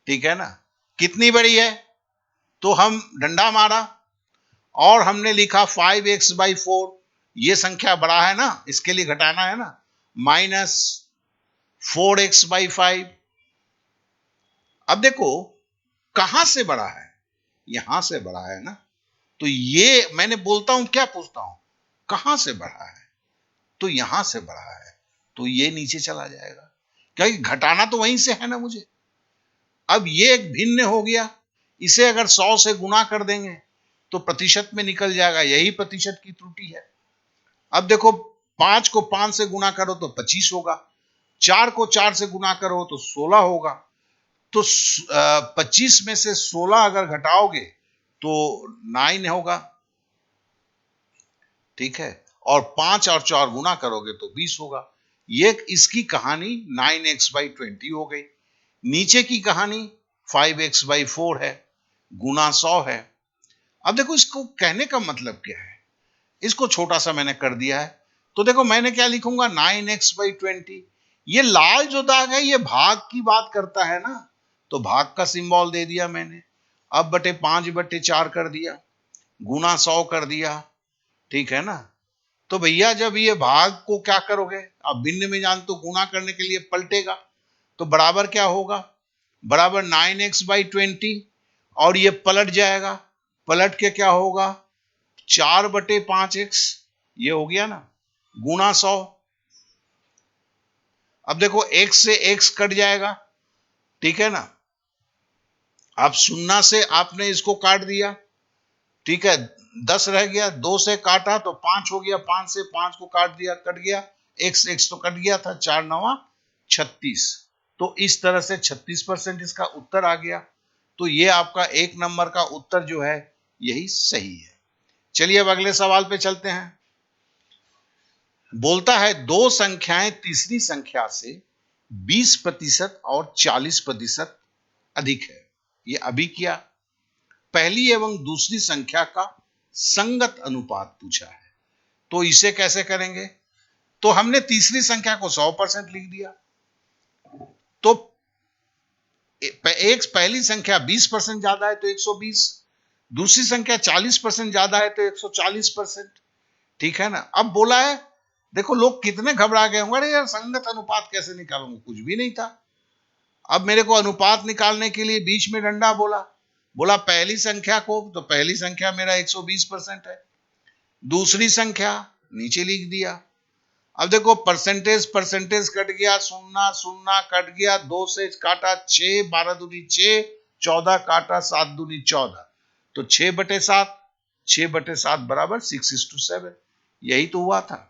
Speaker 1: ठीक है ना, कितनी बड़ी है? तो हम डंडा मारा और हमने लिखा 5x/4। ये संख्या बड़ा है ना, इसके लिए घटाना है ना, -4x/5। अब देखो कहां से बड़ा है, यहां से बड़ा है ना। तो ये मैंने बोलता हूं, क्या पूछता हूं, कहां से बड़ा है? तो यहां से बड़ा है, तो ये नीचे चला जाएगा, क्योंकि घटाना तो वहीं से है ना मुझे। अब ये एक भिन्न हो गया, इसे अगर 100 से गुणा कर देंगे तो प्रतिशत में निकल जाएगा, यही प्रतिशत की त्रुटि है। अब देखो 5 को 5 से गुणा करो तो 25 होगा, 4 को 4 से गुणा करो तो 16 होगा। तो 25 में से 16 अगर घटाओगे तो 9 होगा। ठीक है, और 5 और 4 गुणा करोगे तो 20 होगा। ये इसकी कहानी 9x/20 हो गई। नीचे की कहानी 5x/4 है, गुना 100 है। अब देखो इसको कहने का मतलब क्या है, इसको छोटा सा मैंने कर दिया है। तो देखो मैंने क्या लिखूंगा, 9x/20। ये लाल जो दाग है ये भाग की बात करता है ना, तो भाग का सिंबल दे दिया मैंने। अब बटे 5/4 कर दिया, गुना 100 कर दिया। ठीक है ना, तो भैया जब ये भाग को क्या करोगे, आप भिन्न में जान तो गुणा करने के लिए पलटेगा, तो बराबर क्या होगा, बराबर 9x/20, और ये पलट जाएगा। पलट के क्या होगा, 4/5x, ये हो गया ना, गुना 100। अब देखो x से x कट जाएगा, ठीक है ना। अब 0 से आपने इसको काट दिया, ठीक है, 10 रह गया, 2 से काटा तो 5 हो गया, 5 से 5 को काट दिया, कट गया। x तो कट गया था, 4×9 36। तो इस तरह से 36% इसका उत्तर आ गया। तो ये आपका 1 नंबर का उत्तर जो है यही सही है। चलिए अब अगले सवाल पे चलते हैं। बोलता है दो संख्याएं तीसरी संख्या से 20% और 40% अधिक है। ये अभी किया। पहली एवं दूसरी संख्या का संगत अनुपात पूछा है, तो इसे कैसे करेंगे? तो हमने तीसरी संख्या को 100% लिख दिया। तो एक पहली संख्या 20% ज्यादा है तो 120, दूसरी संख्या 40% ज्यादा है तो 140%। ठीक है ना। अब बोला है, देखो लोग कितने घबरा गए होंगे, अरे यार संगत अनुपात कैसे निकालूंगा, कुछ भी नहीं था। अब मेरे को अनुपात निकालने के लिए बीच में डंडा बोला, बोला पहली संख्या को, तो पहली संख्या मेरा 120% है। दूसरी संख्या नीचे लिख दिया। अब देखो परसेंटेज परसेंटेज कट गया, सुन्ना सुन्ना कट गया, 2 से काटा 6, 12 दूनी 6, 14 काटा 7 दूनी 14, तो 6/7, 6/7 बराबर 6:7। यही तो हुआ था।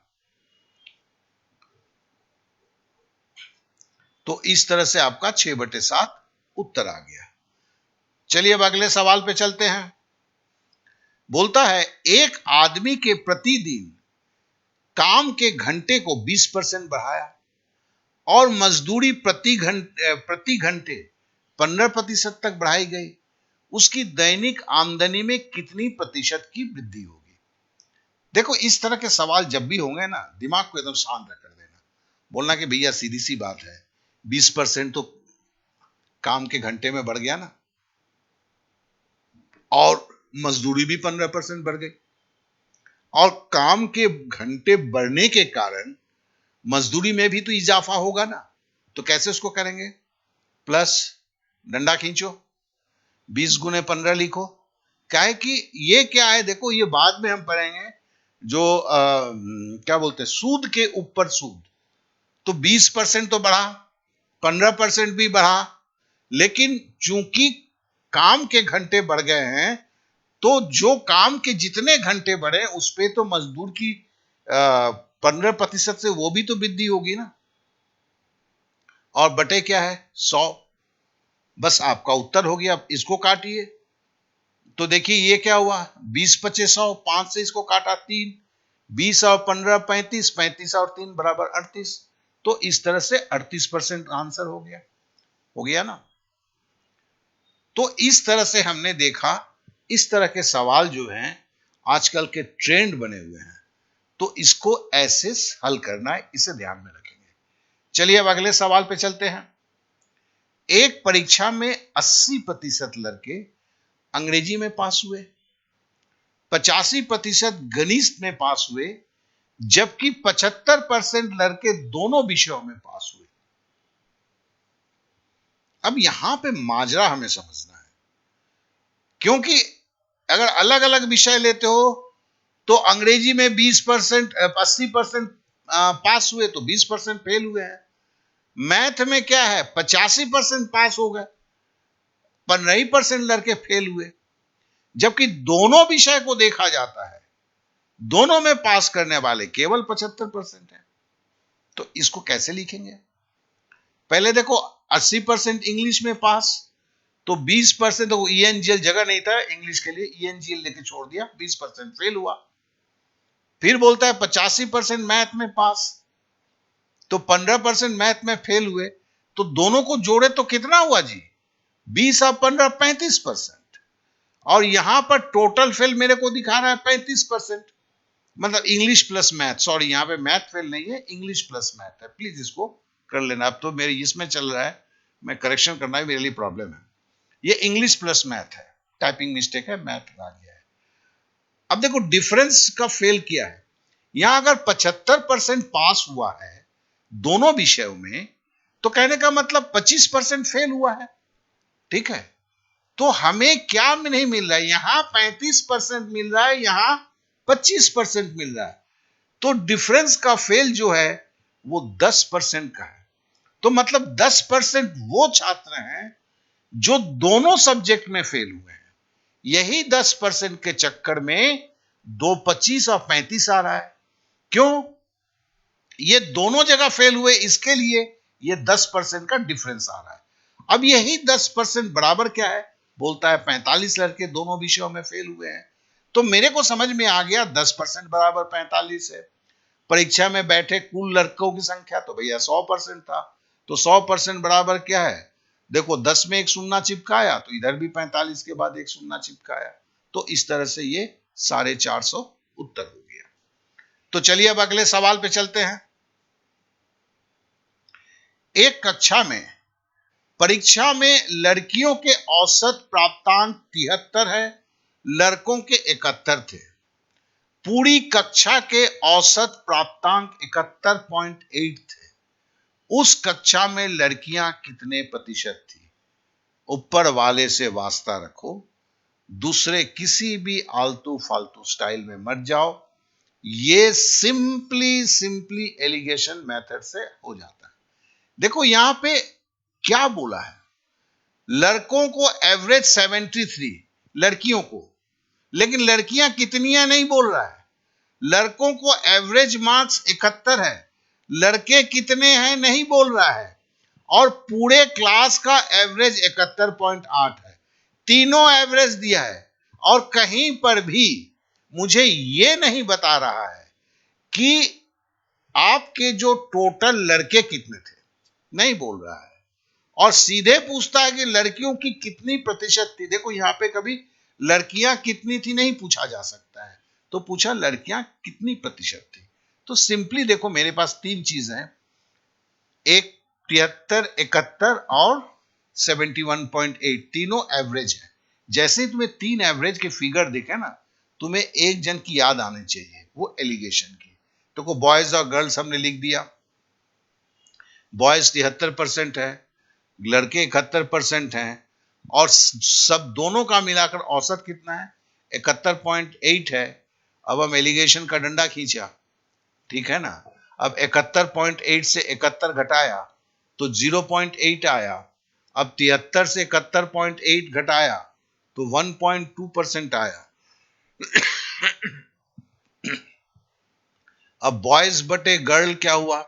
Speaker 1: तो इस तरह से आपका 6/7 उत्तर आ गया। चलिए अब अगले सवाल पे चलते हैं। बोलता है एक आदमी के प्रतिदिन काम के घंटे को 20% बढ़ाया और मजदूरी प्रति घंटे 15% तक बढ़ाई गई, उसकी दैनिक आमदनी में कितनी प्रतिशत की वृद्धि होगी। देखो इस तरह के सवाल जब भी होंगे ना, दिमाग को एकदम शांत कर देना, बोलना कि भैया सीधी सी बात है, 20% तो काम के घंटे में बढ़ गया ना, और मजदूरी भी 15% बढ़ गई, और काम के घंटे बढ़ने के कारण मजदूरी में भी तो इजाफा होगा ना। तो कैसे उसको करेंगे, प्लस डंडा खींचो, 20 × 15 लिखो। क्या है कि ये क्या है, देखो ये बाद में हम पढ़ेंगे, जो क्या बोलते हैं, सूद के ऊपर सूद। तो 20% तो बढ़ा, 15% भी बढ़ा, लेकिन चूंकि काम के घंटे बढ़ गए हैं, तो जो काम के जितने घंटे बढ़े उस पे तो मजदूर की 15% से वो भी तो वृद्धि होगी ना, और बटे क्या है 100। बस आपका उत्तर हो गया। अब इसको काटिए, तो देखिए ये क्या हुआ, 20×5 = 100, 5 से इसको काटा 3, 20 और 15 35, 35 और 3 बराबर 38। तो इस तरह से 38% आंसर हो गया ना। तो इस तरह से हमने देखा, इस तरह के सवाल जो हैं आजकल के ट्रेंड बने हुए हैं, तो इसको ऐसे हल करना है, इसे ध्यान में रखेंगे। चलिए अब अगले सवाल पे चलते हैं। एक परीक्षा में 80% लड़के अंग्रेजी में पास हुए, 85% गणित में पास हुए, जबकि 75% लड़के दोनों विषयों में पास हुए। अब यहां पे माजरा हमें समझना है, क्योंकि अगर अलग अलग विषय लेते हो तो अंग्रेजी में 20% 80% पास हुए तो 20% फेल हुए हैं। मैथ में क्या है, 85% पास हो गए, 15% लड़के फेल हुए, जबकि दोनों विषय को देखा जाता है, दोनों में पास करने वाले केवल 75% है। तो इसको कैसे लिखेंगे, पहले देखो 80% इंग्लिश में पास, तो 20% तो ईएनजीएल जगह नहीं था इंग्लिश के लिए, ईएनजीएल लेके छोड़ दिया, 20% फेल हुआ। फिर बोलता है 85% मैथ में पास, तो 15% मैथ में फेल हुए, तो दोनों को जोड़े तो कितना हुआ जी, 20 और 15 35%। और यहां पर टोटल फेल मेरे को दिखा रहा है 35%, मतलब इंग्लिश प्लस मैथ, सॉरी यहां पे मैथ फेल नहीं है, इंग्लिश प्लस मैथ है, प्लीज इसको कर लेना। अब तो मेरे इसमें चल रहा है, मैं करेक्शन करना है, मेरे लिए प्रॉब्लम है। ये इंग्लिश प्लस मैथ है, टाइपिंग मिस्टेक है, मैथ आ गया है। अब देखो डिफरेंस का फेल किया है, यहां अगर 75% पास हुआ है दोनों विषयों में, तो कहने का मतलब 25% फेल हुआ है। ठीक है, तो हमें क्या नहीं मिल रहा है, यहां 35% मिल रहा है, यहां 25% मिल रहा है, तो डिफरेंस का फेल जो है वो 10% का है। तो मतलब 10% वो छात्र हैं जो दोनों सब्जेक्ट में फेल हुए हैं। यही 10% के चक्कर में 25 और 35 आ रहा है। क्यों, ये दोनों जगह फेल हुए, इसके लिए ये 10% का डिफरेंस आ रहा है। अब यही 10% बराबर क्या है, बोलता है 45 लड़के दोनों विषयों में फेल हुए हैं। तो मेरे को समझ में आ गया 10% बराबर 45 है। परीक्षा में बैठे कुल लड़कों की संख्या तो भैया 100% था, तो 100% बराबर क्या है, देखो 10 में एक शून्य चिपकाया, तो इधर भी 45 के बाद एक शून्य चिपकाया, तो इस तरह से ये 450 उत्तर हो गया। तो चलिए अब अगले सवाल पे चलते हैं। एक कक्षा में परीक्षा में लड़कियों के औसत प्राप्तांक 73 है लड़कों के 71 थे। पूरी कक्षा के औसत प्राप्तांक 71.8 थे। उस कक्षा में लड़कियां कितने प्रतिशत थी? ऊपर वाले से वास्ता रखो, दूसरे किसी भी आलतू फालतू स्टाइल में मत जाओ। ये सिंपली एलिगेशन मेथड से हो जाता है। देखो यहां पे क्या बोला है, लड़कों को एवरेज 73, लड़कियों को, लेकिन लड़कियां कितनी है नहीं बोल रहा है। लड़कों को एवरेज मार्क्स 71 है, लड़के कितने हैं नहीं बोल रहा है, और पूरे क्लास का एवरेज 71.8 है। तीनों एवरेज दिया है, और कहीं पर भी मुझे यह नहीं बता रहा है कि आपके जो टोटल लड़के कितने थे, नहीं बोल रहा है। और सीधे पूछता है कि लड़कियों की कितनी प्रतिशत थी। देखो यहां पे कभी लड़कियां कितनी थी नहीं पूछा जा सकता है, तो पूछा लड़कियां कितनी प्रतिशत थी। तो सिंपली देखो मेरे पास तीन चीज हैं, एक 73, 71 और 71.8, तीनों एवरेज है। जैसे ही तुम्हें तीन एवरेज के फिगर दिखे ना, तुम्हें एक जन की याद आनी चाहिए, वो एलिगेशन की। तो को बॉयज और गर्ल्स हमने लिख दिया। बॉयज 73% है, लड़के 71% हैं, और सब दोनों का मिलाकर औसत कितना है, 71.8 है। अब हम एलिगेशन का डंडा खींचा, ठीक है ना। अब 71.8 से 71 घटाया तो 0.8 आया। अब 73 से 71.8 घटाया तो 1.2% आया। अब बॉयज बटे गर्ल क्या हुआ,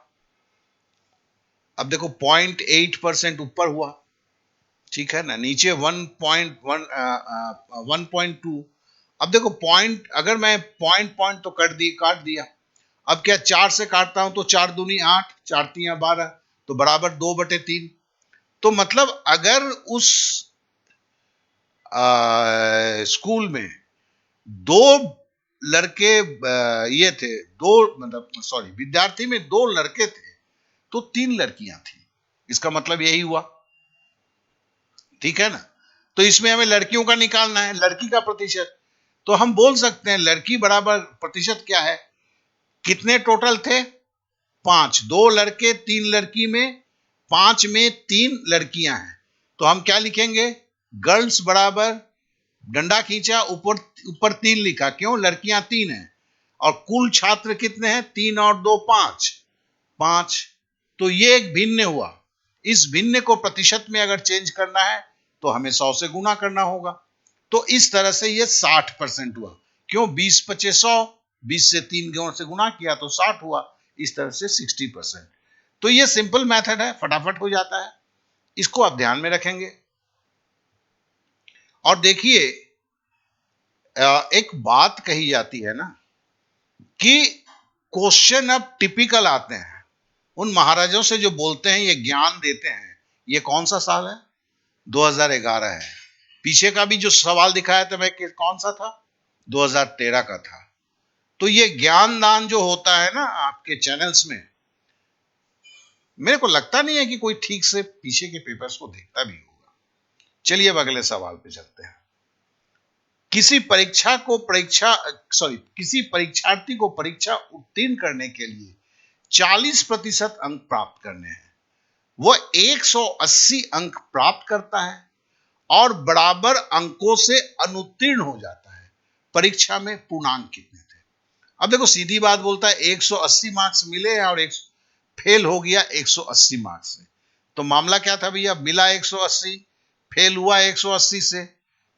Speaker 1: अब देखो 0.8% ऊपर हुआ, ठीक है ना, नीचे 1.2। अब देखो पॉइंट, अगर मैं पॉइंट तो काट दिया। अब क्या 4 से काटता हूं तो 4 दूनी 8, 4 तियां 12, तो बराबर 2/3। तो मतलब अगर उस स्कूल में दो लड़के ये थे, दो मतलब सॉरी विद्यार्थी में दो लड़के थे तो 3 लड़कियां थी, इसका मतलब यही हुआ, ठीक है ना। तो इसमें हमें लड़कियों का निकालना है, लड़की का प्रतिशत। तो हम बोल सकते हैं लड़की बराबर प्रतिशत क्या है, कितने टोटल थे, 5, 2 लड़के 3 लड़की में, 5 में 3 लड़कियां हैं। तो हम क्या लिखेंगे, गर्ल्स बराबर डंडा खींचा, ऊपर ऊपर 3 लिखा, क्यों, लड़कियां 3 हैं, और कुल छात्र कितने हैं, 3 और 2 5, 5। तो ये एक भिन्न हुआ। इस भिन्न को प्रतिशत में अगर चेंज करना है तो हमें 100 से गुना करना होगा। तो इस तरह से ये 60% हुआ, क्यों, 20 25 100, 20 से 3 से गुना किया तो 60 हुआ, इस तरह से 60%। तो ये सिंपल मेथड है, फटाफट हो जाता है, इसको आप ध्यान में रखेंगे। और देखिए एक बात कही जाती है ना कि क्वेश्चन अब टिपिकल आते हैं, उन महाराजों से जो बोलते हैं ये ज्ञान देते हैं। ये कौन सा साल है, 2011 है। पीछे का भी जो सवाल दिखाया था मैं, कौन सा था, 2013 का था। तो ये ज्ञान दान जो होता है ना आपके चैनल्स में, मेरे को लगता नहीं है कि कोई ठीक से पीछे के पेपर्स को देखता भी होगा। चलिए अब अगले सवाल पे चलते हैं। किसी परीक्षार्थी को परीक्षा उत्तीर्ण करने के लिए 40% अंक प्राप्त करने हैं। वह 180 अंक प्राप्त करता है और बराबर अंकों से अनुत्तीर्ण हो जाता है। परीक्षा में पूर्णांक कितने थे। अब देखो सीधी बात बोलता है 180 मार्क्स मिले और एक फेल हो गया 180 मार्क्स से। तो मामला क्या था भैया, मिला 180, फेल हुआ 180 से,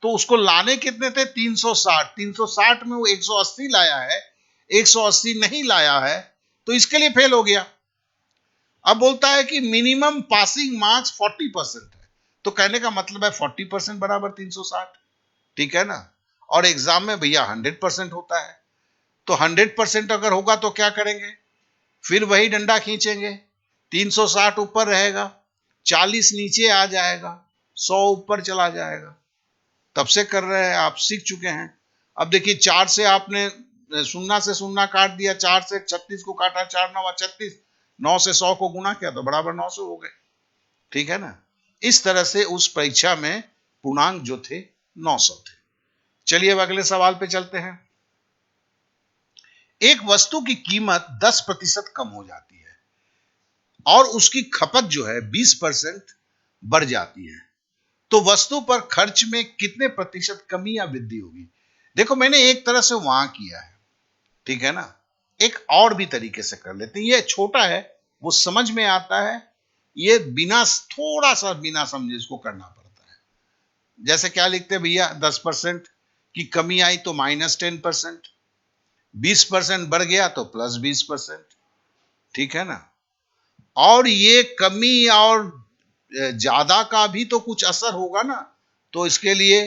Speaker 1: तो उसको लाने कितने थे, 360। 360 में वो 180 लाया है, 180 नहीं लाया है, तो इसके लिए फेल हो गया। अब बोलता है कि मिनिमम पासिंग मार्क्स 40% है, तो कहने का मतलब है 40% बराबर 360, ठीक है ना। और एग्जाम में भैया 100% होता है, तो 100% अगर होगा तो क्या करेंगे, फिर वही डंडा खींचेंगे, 360 ऊपर रहेगा, 40 नीचे आ जाएगा, 100 ऊपर चला जाएगा। तब से कर रहे हैं, आप सीख चुके हैं। अब देखिए 4 से आपने शून्य से शून्य काट दिया, 4 से 36 को काटा, 4 9 36, 9 से 100 को गुना किया तो बराबर 900 हो गए, ठीक है ना। इस तरह से उस परीक्षा में पूर्णांक जो थे 900 थे। चलिए अब अगले सवाल पे चलते हैं। एक वस्तु की कीमत 10% कम हो जाती है और उसकी खपत जो है 20% बढ़ जाती है, तो वस्तु पर खर्च में कितने प्रतिशत कमी या वृद्धि होगी? देखो मैंने एक तरह से वहां किया है, ठीक है ना। एक और भी तरीके से कर लेते हैं, ये छोटा है, वो समझ में आता है, ये बिना थोड़ा सा बिना समझे इसको करना पड़ता है। जैसे क्या लिखते हैं भैया, 10% की कमी आई तो -10%, 20% बढ़ गया तो +20%, ठीक है ना। और ये कमी और ज्यादा का भी तो कुछ असर होगा ना, तो इसके लिए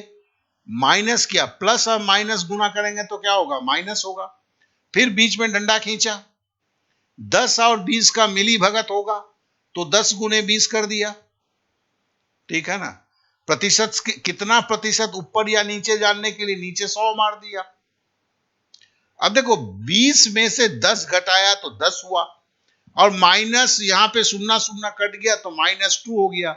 Speaker 1: माइनस क्या, प्लस और माइनस गुना करेंगे तो क्या होगा, माइनस होगा। फिर बीच में डंडा खींचा, 10 और 20 का मिली भगत होगा, तो 10 गुने 20 कर दिया, ठीक है ना। प्रतिशत कितना प्रतिशत ऊपर या नीचे जानने के लिए नीचे 100 मार दिया। अब देखो 20 में से 10 घटाया तो 10 हुआ, और माइनस यहां पे सुन्ना सुन्ना कट गया तो -2 हो गया,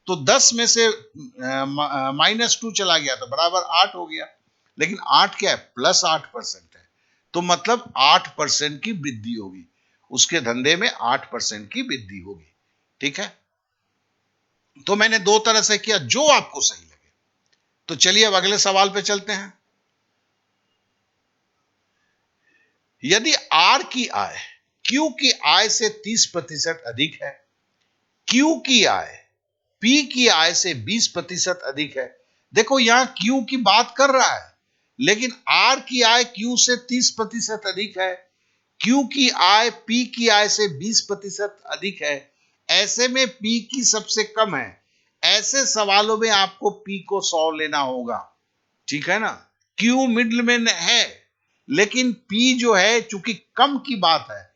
Speaker 1: तो 10 में से -2 चला गया तो बराबर 8 हो गया। लेकिन 8 क्या है, +8% है, तो मतलब 8% की वृद्धि होगी, उसके धंधे में 8% की वृद्धि होगी, ठीक है। तो मैंने दो तरह से किया, जो आपको सही लगे। तो चलिए अब अगले सवाल पे चलते हैं। यदि आर की आय क्यू की आय से 30% अधिक है, क्यू की आय पी की आय से 20% अधिक है। देखो यहां क्यू की बात कर रहा है, लेकिन आर की आय क्यू से 30% अधिक है, क्यू की आय पी की आय से 20% अधिक है, ऐसे में पी की सबसे कम है। ऐसे सवालों में आपको पी को 100 लेना होगा, ठीक है ना। क्यू मिडिल में है, लेकिन पी जो है चूंकि कम की बात है,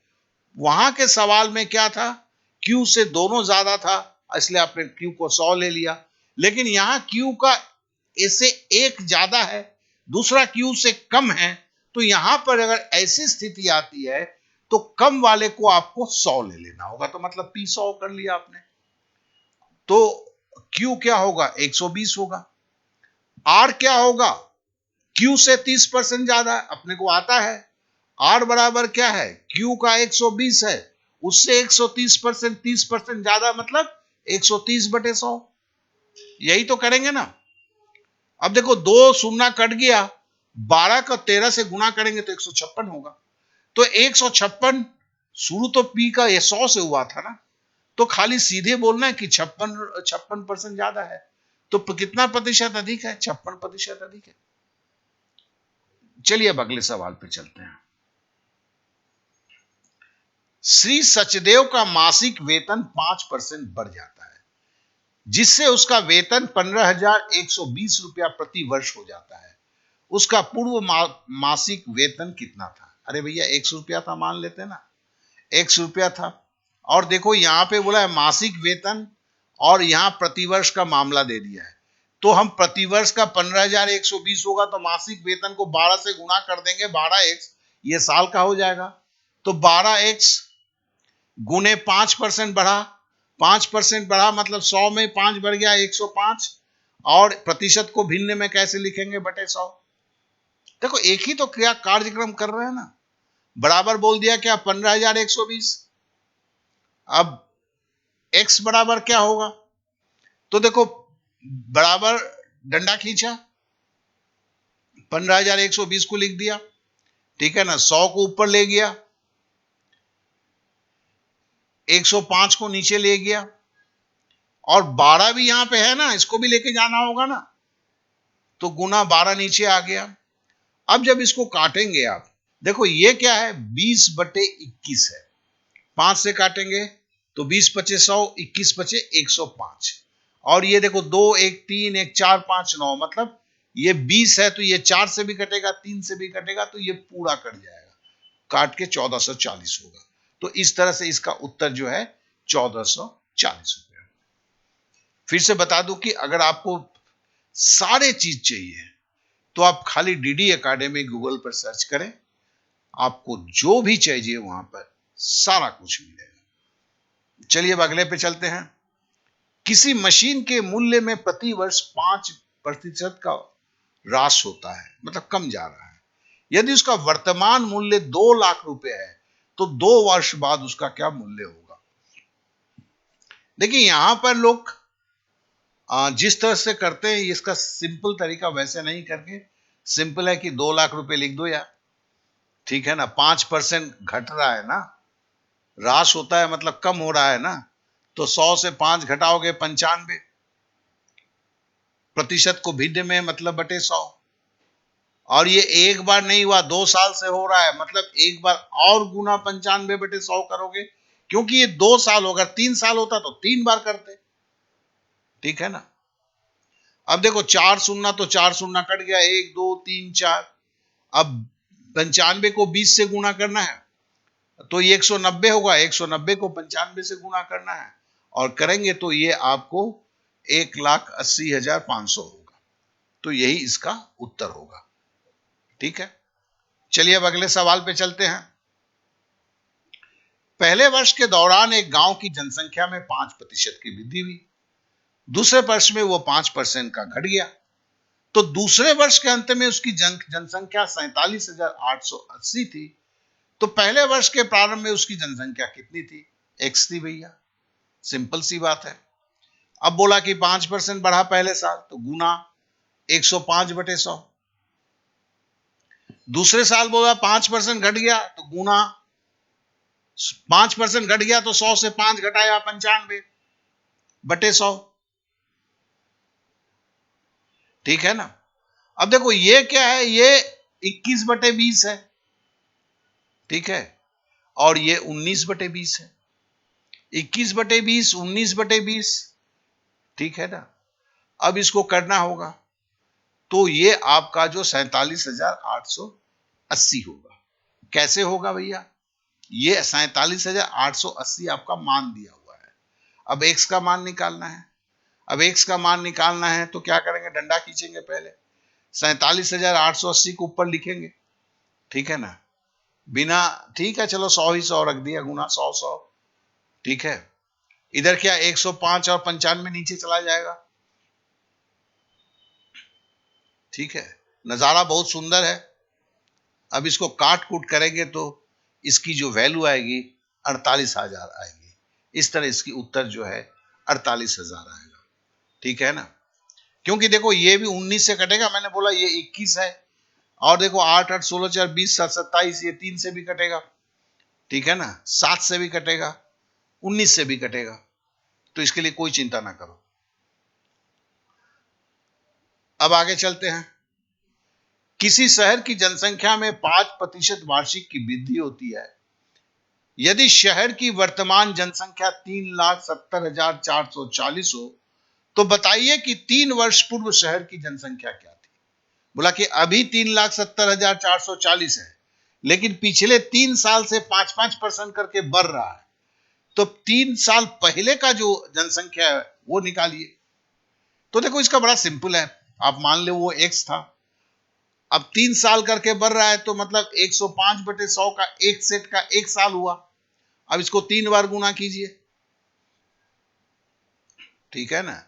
Speaker 1: वहां के सवाल में क्या था, क्यू से दोनों ज्यादा था, इसलिए आपने क्यू को 100 ले लिया। लेकिन यहां क्यू का ऐसे एक ज्यादा है, दूसरा क्यू से कम है, तो यहां पर अगर ऐसी स्थिति आती है तो कम वाले को आपको 100 ले लेना होगा, तो मतलब पी 100 कर लिया आपने, तो क्यू क्या होगा, 120 होगा। आर क्या होगा, क्यू से 30% ज्यादा अपने को आता है, आर बराबर क्या है, क्यू का 120 है, उससे 130%, 30% ज्यादा, मतलब 130/100, यही तो करेंगे ना। अब देखो दो शून्य कट गया, 12 का 13 से गुणा करेंगे तो 156 होगा, तो 156 शुरू तो पी का ये 100 से हुआ था ना, तो खाली सीधे बोलना है कि 56% ज्यादा है, तो कितना प्रतिशत अधिक है, 56% अधिक है। चलिए अब अगले सवाल पे चलते हैं। श्री सचदेव का मासिक वेतन 5% बढ़ जाता है, जिससे उसका वेतन 15,120 रुपया प्रति वर्ष हो जाता है। उसका पूर्व मासिक वेतन कितना था? अरे भैया 100 रुपया था, मान लेते ना, 100 रुपया था। और देखो यहां पे बोला है मासिक वेतन, और यहां प्रतिवर्ष का मामला दे दिया है, तो हम प्रतिवर्ष का 15,120 होगा, तो मासिक वेतन को 12 से गुणा कर देंगे, 12x, ये साल का हो जाएगा, तो 12x गुने 5% बढ़ा, 5% बढ़ा मतलब 100 में 5 बढ़ गया, 105, और प्रतिशत को भिन्न में कैसे लिखेंगे, बटे 100। देखो एक ही तो क्रिया कार्यक्रम कर रहे हैं ना, बराबर बोल दिया क्या, 15,120। अब x बराबर क्या होगा, तो देखो बराबर डंडा खींचा, 15,120 को लिख दिया, ठीक है ना, 100 को ऊपर ले गया, 105 को नीचे ले गया, और 12 भी यहां पे है ना, इसको भी लेके जाना होगा ना, तो गुना 12 नीचे आ गया। अब जब इसको काटेंगे आप, देखो ये क्या है, 20/21 है, 5 से काटेंगे तो 20 पचे 100, 21 पचे 105, और ये देखो 2 1 3 1 4 5 9, मतलब ये 20 है तो ये 4 से भी कटेगा, 3 से भी कटेगा, तो ये पूरा कट जाएगा, काट के 1440 होगा। तो इस तरह से इसका उत्तर जो है 1440 रुपया। फिर से बता दूं कि अगर आपको सारे चीज चाहिए तो आप खाली डीडी एकेडमी गूगल पर सर्च करें, आपको जो भी चाहिए वहां पर सारा कुछ मिलेगा। चलिए अब अगले पे चलते हैं। किसी मशीन के मूल्य में प्रति वर्ष 5% का ह्रास होता है, मतलब कम जा रहा है। यदि उसका वर्तमान मूल्य 2 लाख रुपए है तो 2 वर्ष बाद उसका क्या मूल्य होगा। देखिए यहां पर लोग जिस तरह से करते हैं, इसका सिंपल तरीका वैसे नहीं करके सिंपल है कि 2 लाख रुपए लिख दो यार, ठीक है ना। 5% घट रहा है ना, ह्रास होता है मतलब कम हो रहा है ना, तो 100 से 5 घटाओगे 95 प्रतिशत को भिन्न में मतलब बटे 100। और ये एक बार नहीं हुआ, 2 साल से हो रहा है, मतलब एक बार और गुना 95/100 करोगे, क्योंकि ये 2 साल होगा। 3 साल होता तो 3 बार करते, ठीक है ना। अब देखो 4 शून्य तो 4 शून्य कट गया, 1 2 3 4। अब 95 को 20 से गुणा करना है तो ये 190 होगा, 190 को 95 से गुणा करना है और करेंगे तो ये आपको 1,80,500 होगा। तो यही इसका उत्तर होगा, ठीक है। चलिए अब अगले सवाल पे चलते हैं। पहले वर्ष के दौरान एक गांव की जनसंख्या में 5% की वृद्धि हुई, दूसरे वर्ष में वो 5% का घट गया, तो दूसरे वर्ष के अंत में उसकी जनसंख्या 47,880 थी। तो पहले वर्ष के प्रारंभ में उसकी जनसंख्या कितनी थी? एक्स थी भैया, सिंपल सी बात है। अब बोला कि 5% बढ़ा पहले साल, तो गुना 105/100। दूसरे साल बोला 5% घट गया तो गुना 5% घट गया तो 100 से 5 घटाया 95/100, ठीक है ना। अब देखो ये क्या है, ये 21/20 है, ठीक है, और ये 19/20 है। 21/20 19/20, ठीक है ना। अब इसको करना होगा तो ये आपका जो 47,880 होगा। कैसे होगा भैया? ये 47,880 आपका मान दिया हुआ है। अब x का मान निकालना है। अब x का मान निकालना है तो क्या करेंगे, डंडा खींचेंगे। पहले 47,880 को ऊपर लिखेंगे, ठीक है ना, बिना, ठीक है, चलो 100 ही 100 रख दिया, गुना 100 100, ठीक है। इधर क्या 105 और 95 नीचे चला जाएगा, ठीक है। नजारा बहुत सुंदर है। अब इसको काट कूट करेंगे तो इसकी जो वैल्यू आएगी 48,000 आएगी। इस तरह इसकी उत्तर जो है 48,000 आएगा, ठीक है ना। क्योंकि देखो ये भी 19 से कटेगा, मैंने बोला ये 21 है, और देखो 8 8 16 4 20 7 27, ये 3 से भी कटेगा, ठीक है ना, 7 से भी कटेगा, 19 से भी कटेगा, तो इसके लिए कोई चिंता ना करो। अब आगे चलते हैं। किसी शहर की जनसंख्या में 5% वार्षिक की वृद्धि होती है। यदि शहर की वर्तमान जनसंख्या 3,70,440 हो तो बताइए कि 3 वर्ष पूर्व शहर की जनसंख्या क्या थी। बोला कि अभी 3,70,440 है, लेकिन पिछले 3 साल से 5-5% करके बढ़ रहा है, तो 3 साल पहले का जो जनसंख्या है वो निकालिए। तो देखो इसका बड़ा सिंपल है, आप मान ले वो x था, अब 3 साल करके बढ़ रहा है तो मतलब 105/100 का एक सेट का एक साल हुआ। अब इसको 3 बार गुना कीजिए, ठीक है ना।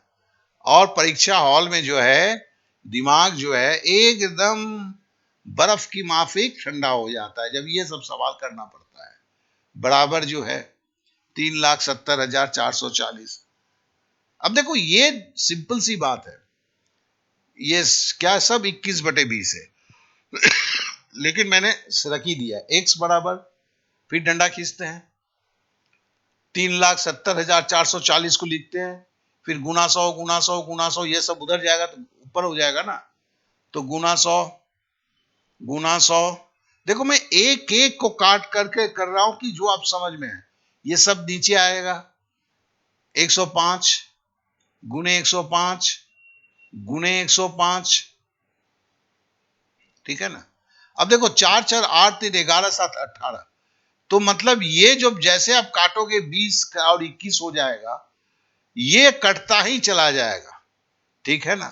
Speaker 1: और परीक्षा हॉल में जो है दिमाग जो है एकदम बर्फ की माफिक ठंडा हो जाता है जब ये सब सवाल करना पड़ता है। बराबर जो है 3,70,440। अब देखो ये सिंपल सी बात है, ये क्या सब 21/20 है, लेकिन मैंने रख ही दिया x बराबर, फिर डंडा खींचते हैं, 3,70,440 को लिखते हैं, फिर गुना 100 गुना 100 गुना 100, ये सब उधर जाएगा तो ऊपर हो जाएगा ना, तो गुना 100 गुना 100। देखो मैं एक एक को काट करके कर रहा हूं कि जो आप समझ में है, ये सब नीचे आएगा। 105 गुने 105 गुने 105, ठीक है ना। अब देखो 4 4 8 3 11 7 18, तो मतलब ये जो जैसे आप काटोगे 20 और 21 हो जाएगा, ये कटता ही चला जाएगा, ठीक है ना,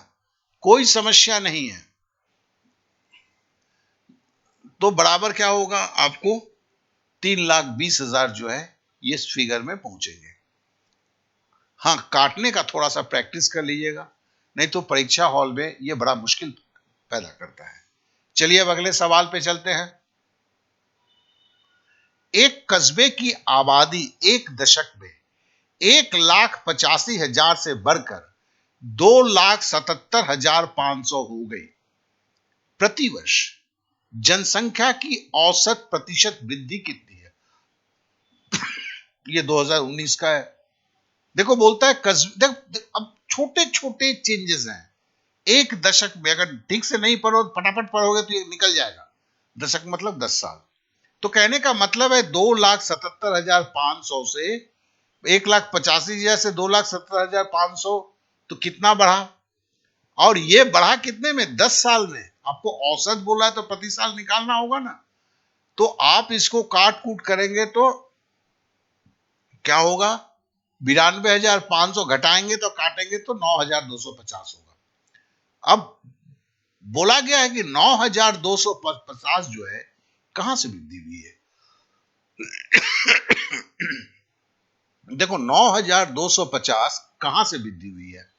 Speaker 1: कोई समस्या नहीं है। तो बराबर क्या होगा आपको 3,20,000 जो है ये इस फिगर में पहुंचेंगे। हाँ, काटने का थोड़ा सा प्रैक्टिस कर लीजिएगा, नहीं तो परीक्षा हॉल में ये बड़ा मुश्किल पैदा करता है। चलिए अब अगले सवाल पे चलते हैं। एक कस्बे की आबादी एक दशक में 1,85,000 से बढ़कर 2,77,500 हो गई। प्रतिवर्ष जनसंख्या की औसत प्रतिशत वृद्धि कितनी है? ये 2019 का है। देखो बोलता है अब छोटे छोटे चेंजेस हैं। एक दशक में अगर ठीक से नहीं पढ़ो, फटाफट पढ़ोगे तो ये निकल जाएगा। दशक मतलब 10 साल। तो कहने का मतलब है 2,77,500 से 1,85,000 से 2,77,500, तो कितना बढ़ा? और ये बढ़ा कितने में? 10 साल में। आपको औसत बोला है तो प्रति साल निकालना होगा ना। तो आप इसको काट कूट करेंगे तो क्या होगा? 92,500 घटाएंगे तो काटेंगे तो 9,250 होगा। अब बोला गया है कि 9,250 जो है कहां से वृद्धि हुई है? देखो 9,250 कहां से वृद्धि हुई है?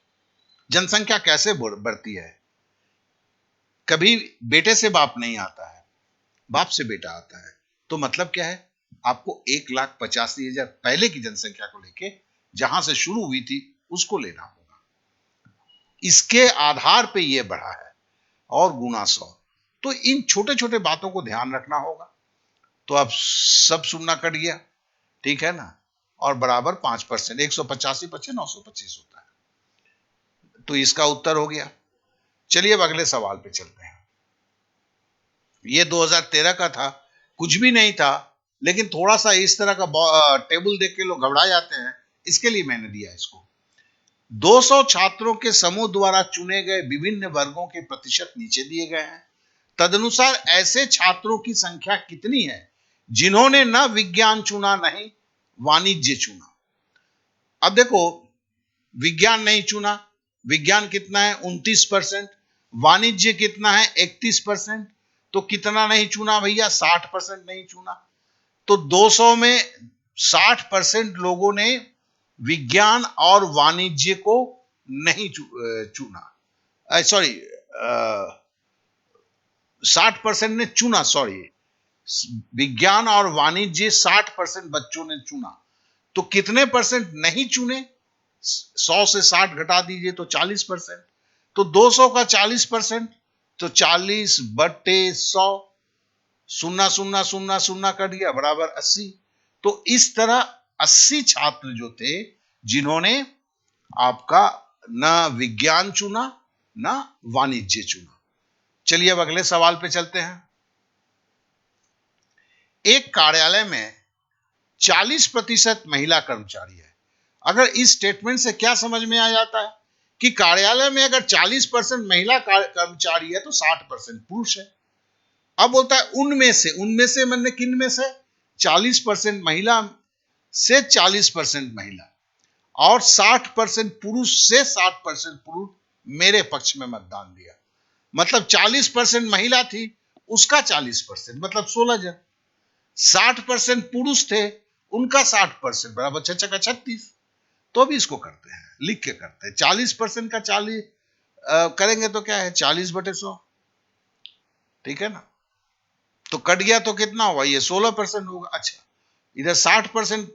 Speaker 1: जनसंख्या कैसे बढ़ती है? कभी बेटे से बाप नहीं आता है, बाप से बेटा आता है। तो मतलब क्या है? आपको 1,85,000 पहले की जनसंख्या को लेके जहां से शुरू हुई थी उसको लेना होगा, इसके आधार पे ये बढ़ा है और गुना 100। तो इन छोटे छोटे बातों को ध्यान रखना होगा। तो अब सब सुनना कट गया, ठीक है ना। और बराबर 5%, 185 पचे 925 होता है। तो इसका उत्तर हो गया। चलिए अब अगले सवाल पे चलते हैं। ये 2013 का था, कुछ भी नहीं था, लेकिन थोड़ा सा इस तरह का टेबल देख के लोग घबरा जाते हैं, इसके लिए मैंने दिया इसको। 200 छात्रों के समूह द्वारा चुने गए विभिन्न वर्गों के प्रतिशत नीचे दिए गए हैं। तदनुसार ऐसे छात्रों की संख्या कितनी है जिन्होंने न विज्ञान चुना नहीं वाणिज्य चुना? अब देखो, विज्ञान नहीं चुना, विज्ञान कितना है? 29%। वाणिज्य कितना है? 31%। तो कितना नहीं चुना भैया? 60% नहीं चुना। तो 200 में 60% लोगों ने विज्ञान और वाणिज्य को नहीं चुना। सॉरी, 60% ने चुना, सॉरी, विज्ञान और वाणिज्य 60% बच्चों ने चुना। तो कितने परसेंट नहीं चुने? 100 से 60 घटा दीजिए तो 40%। तो 200 का 40%, तो 40/100, सुन्ना सुन्ना सुन्ना सुन्ना कट गया, बराबर 80। तो इस तरह 80 छात्र जो थे जिन्होंने आपका ना विज्ञान चुना ना वाणिज्य चुना। चलिए अब अगले सवाल पे चलते हैं। एक कार्यालय में 40% महिला कर्मचारी है। अगर इस स्टेटमेंट से क्या समझ में आ जाता है कि कार्यालय में अगर 40% महिला कर्मचारी है तो 60% पुरुष है। अब बोलता है उनमें से मतलब किन में से? 40% महिला से 40% महिला और 60% पुरुष से 60% पुरुष मेरे पक्ष में मतदान दिया। मतलब 40% महिला थी, उसका 40% मतलब 16 जन। 60% पुरुष थे, उनका 60% बराबर 6 36। तो भी इसको करते हैं, लिख के करते हैं। 40% का 40 करेंगे तो क्या है? 40/100, ठीक है ना। तो कट गया तो कितना हुआ? ये 16% होगा। अच्छा, इधर 60%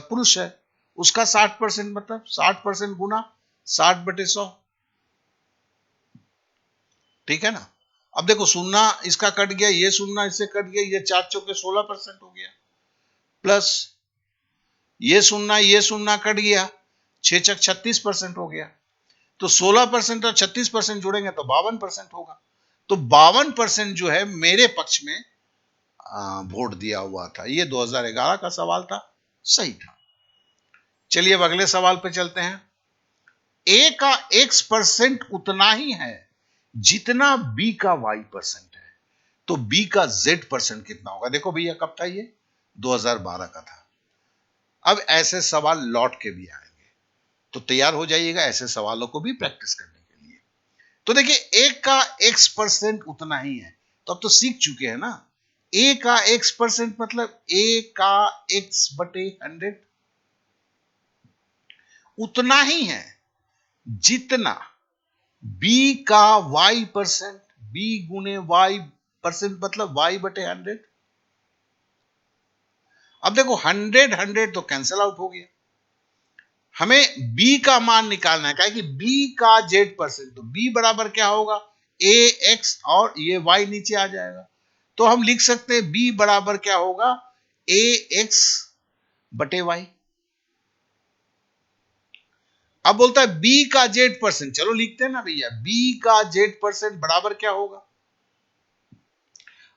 Speaker 1: पुरुष है, उसका 60% मतलब 60% गुना 60/100, ठीक है ना। अब देखो, सुन्ना इसका कट गया, ये सुन्ना इससे कट गया, ये 4 चौके 16% हो गया। प्लस ये सुन्ना कट गया, 6 चक 36% हो गया। तो 16% और 36% जोड़ेंगे तो 52% होगा। तो 52% जो है मेरे पक्ष में वोट दिया हुआ था। ये 2011 का सवाल था, सही था। चलिए अब अगले सवाल पे चलते हैं। ए का x% उतना ही है जितना बी का y% है, तो बी का z% कितना होगा? देखो भैया, कब था ये? 2012 का था। अब ऐसे सवाल लौट के भी आएंगे, तो तैयार हो जाइएगा ऐसे सवालों को भी प्रैक्टिस करने के लिए। तो देखिए, ए का x% उतना ही है, तो अब तो सीख चुके हैं ना। ए का x% मतलब ए का x/100 उतना ही है जितना बी का y%, b गुने y परसेंट मतलब y बटे 100। अब देखो 100 तो कैंसिल आउट हो गया, हमें b का मान निकालना है, क्या है कि b का z परसेंट, तो b बराबर क्या होगा ax और ये y नीचे आ जाएगा, तो हम लिख सकते हैं b बराबर क्या होगा ax बटे y। अब बोलता है b का z परसेंट, चलो लिखते हैं ना भैया, b का z परसेंट बराबर क्या होगा।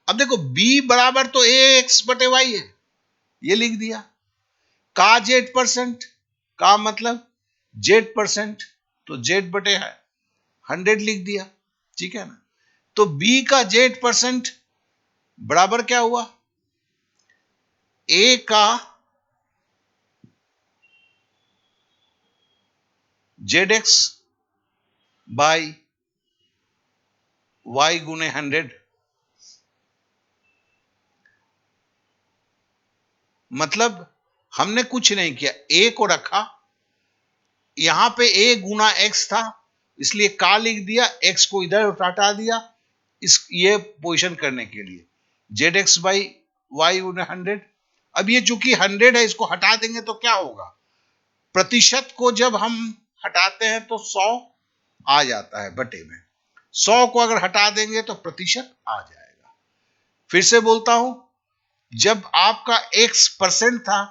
Speaker 1: अब देखो b बराबर तो ax बटे y है, ये लिख दिया, का z परसेंट, का मतलब z परसेंट, तो z बटे 100 लिख दिया, ठीक है ना। तो b का z परसेंट बराबर क्या हुआ, a का zx बाई y गुने 100, मतलब हमने कुछ नहीं किया, a को रखा, यहां पे a गुना x था इसलिए का लिख दिया, x को इधर हटा दिया इस ये पोजीशन करने के लिए, zx बाई y गुना 100। अब ये चूंकि 100 है, इसको हटा देंगे तो क्या होगा, प्रतिशत को जब हम हटाते हैं तो 100 आ जाता है बटे में, 100 को अगर हटा देंगे तो प्रतिशत आ जाएगा। फिर से बोलता हूं, जब आपका x परसेंट था,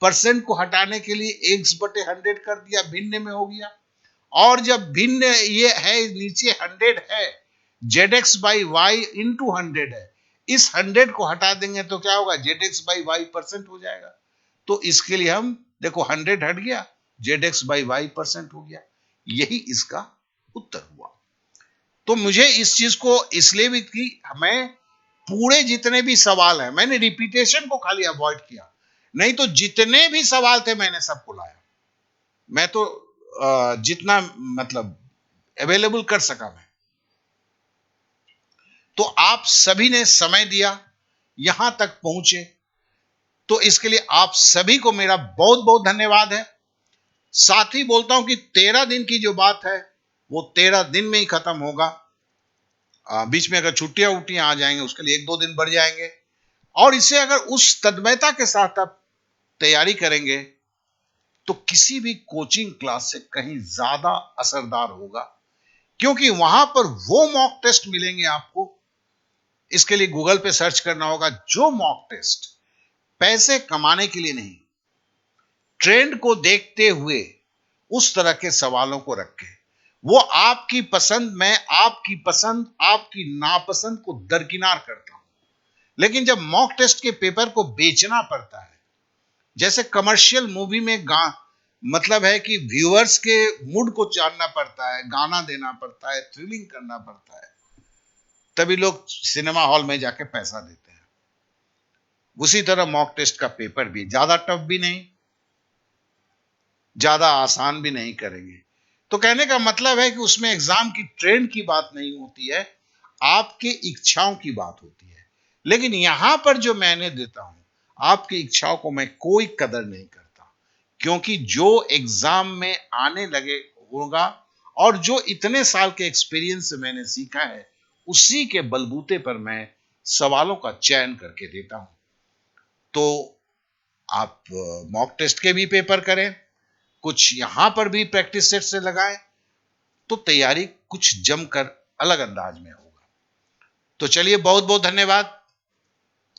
Speaker 1: परसेंट को हटाने के लिए x बटे 100 कर दिया, भिन्न में हो गया, और जब भिन्न ये है नीचे 100 है, zx बाई वाई इंटू 100 है, इस 100 को हटा देंगे तो क्या होगा, zx बाई वाई परसेंट हो जाएगा। तो इसके लिए हम देखो 100 हट गया, zx बाई वाई परसेंट हो गया, यही इसका उत्तर हुआ। तो मुझे इस चीज को इसलिए भी कि हमें पूरे जितने भी सवाल हैं, मैंने रिपीटेशन को खाली अवॉइड किया, नहीं तो जितने भी सवाल थे मैंने सबको लाया, मैं तो जितना मतलब अवेलेबल कर सका मैं। तो आप सभी ने समय दिया, यहां तक पहुंचे, तो इसके लिए आप सभी को मेरा बहुत बहुत धन्यवाद है। साथ ही बोलता हूं कि 13 दिन की जो बात है वो 13 दिन में ही खत्म होगा, बीच में अगर छुट्टियां उट्टियां आ जाएंगे उसके लिए 1-2 दिन बढ़ जाएंगे, और इसे अगर उस तन्मयता के साथ आप तैयारी करेंगे तो किसी भी कोचिंग क्लास से कहीं ज्यादा असरदार होगा, क्योंकि वहां पर वो मॉक टेस्ट मिलेंगे आपको। इसके लिए गूगल पे सर्च करना होगा, जो मॉक टेस्ट पैसे कमाने के लिए नहीं, ट्रेंड को देखते हुए उस तरह के सवालों को रखे, वो आपकी पसंद, मैं आपकी पसंद आपकी नापसंद को दरकिनार करता हूं, लेकिन जब मॉक टेस्ट के पेपर को बेचना पड़ता है, जैसे कमर्शियल मूवी में मतलब है कि व्यूअर्स के मूड को जानना पड़ता है, गाना देना पड़ता है, थ्रिलिंग करना पड़ता है, तभी लोग सिनेमा हॉल में जाके पैसा देते हैं। उसी तरह मॉक टेस्ट का पेपर भी ज्यादा टफ भी नहीं, ज्यादा आसान भी नहीं करेंगे। तो कहने का मतलब है कि उसमें एग्जाम की ट्रेंड की बात नहीं होती है, आपकी इच्छाओं की बात होती है। लेकिन यहां पर जो मैंने देता हूं, आपकी इच्छाओं को मैं कोई कदर नहीं करता, क्योंकि जो एग्जाम में आने लगे होगा और जो इतने साल के एक्सपीरियंस से मैंने सीखा है, उसी के बलबूते पर मैं सवालों का चयन करके देता हूं। तो आप मॉक टेस्ट के भी पेपर करें, कुछ यहां पर भी प्रैक्टिस सेट से लगाएं, तो तैयारी कुछ जमकर अलग अंदाज में होगा। तो चलिए, बहुत बहुत धन्यवाद।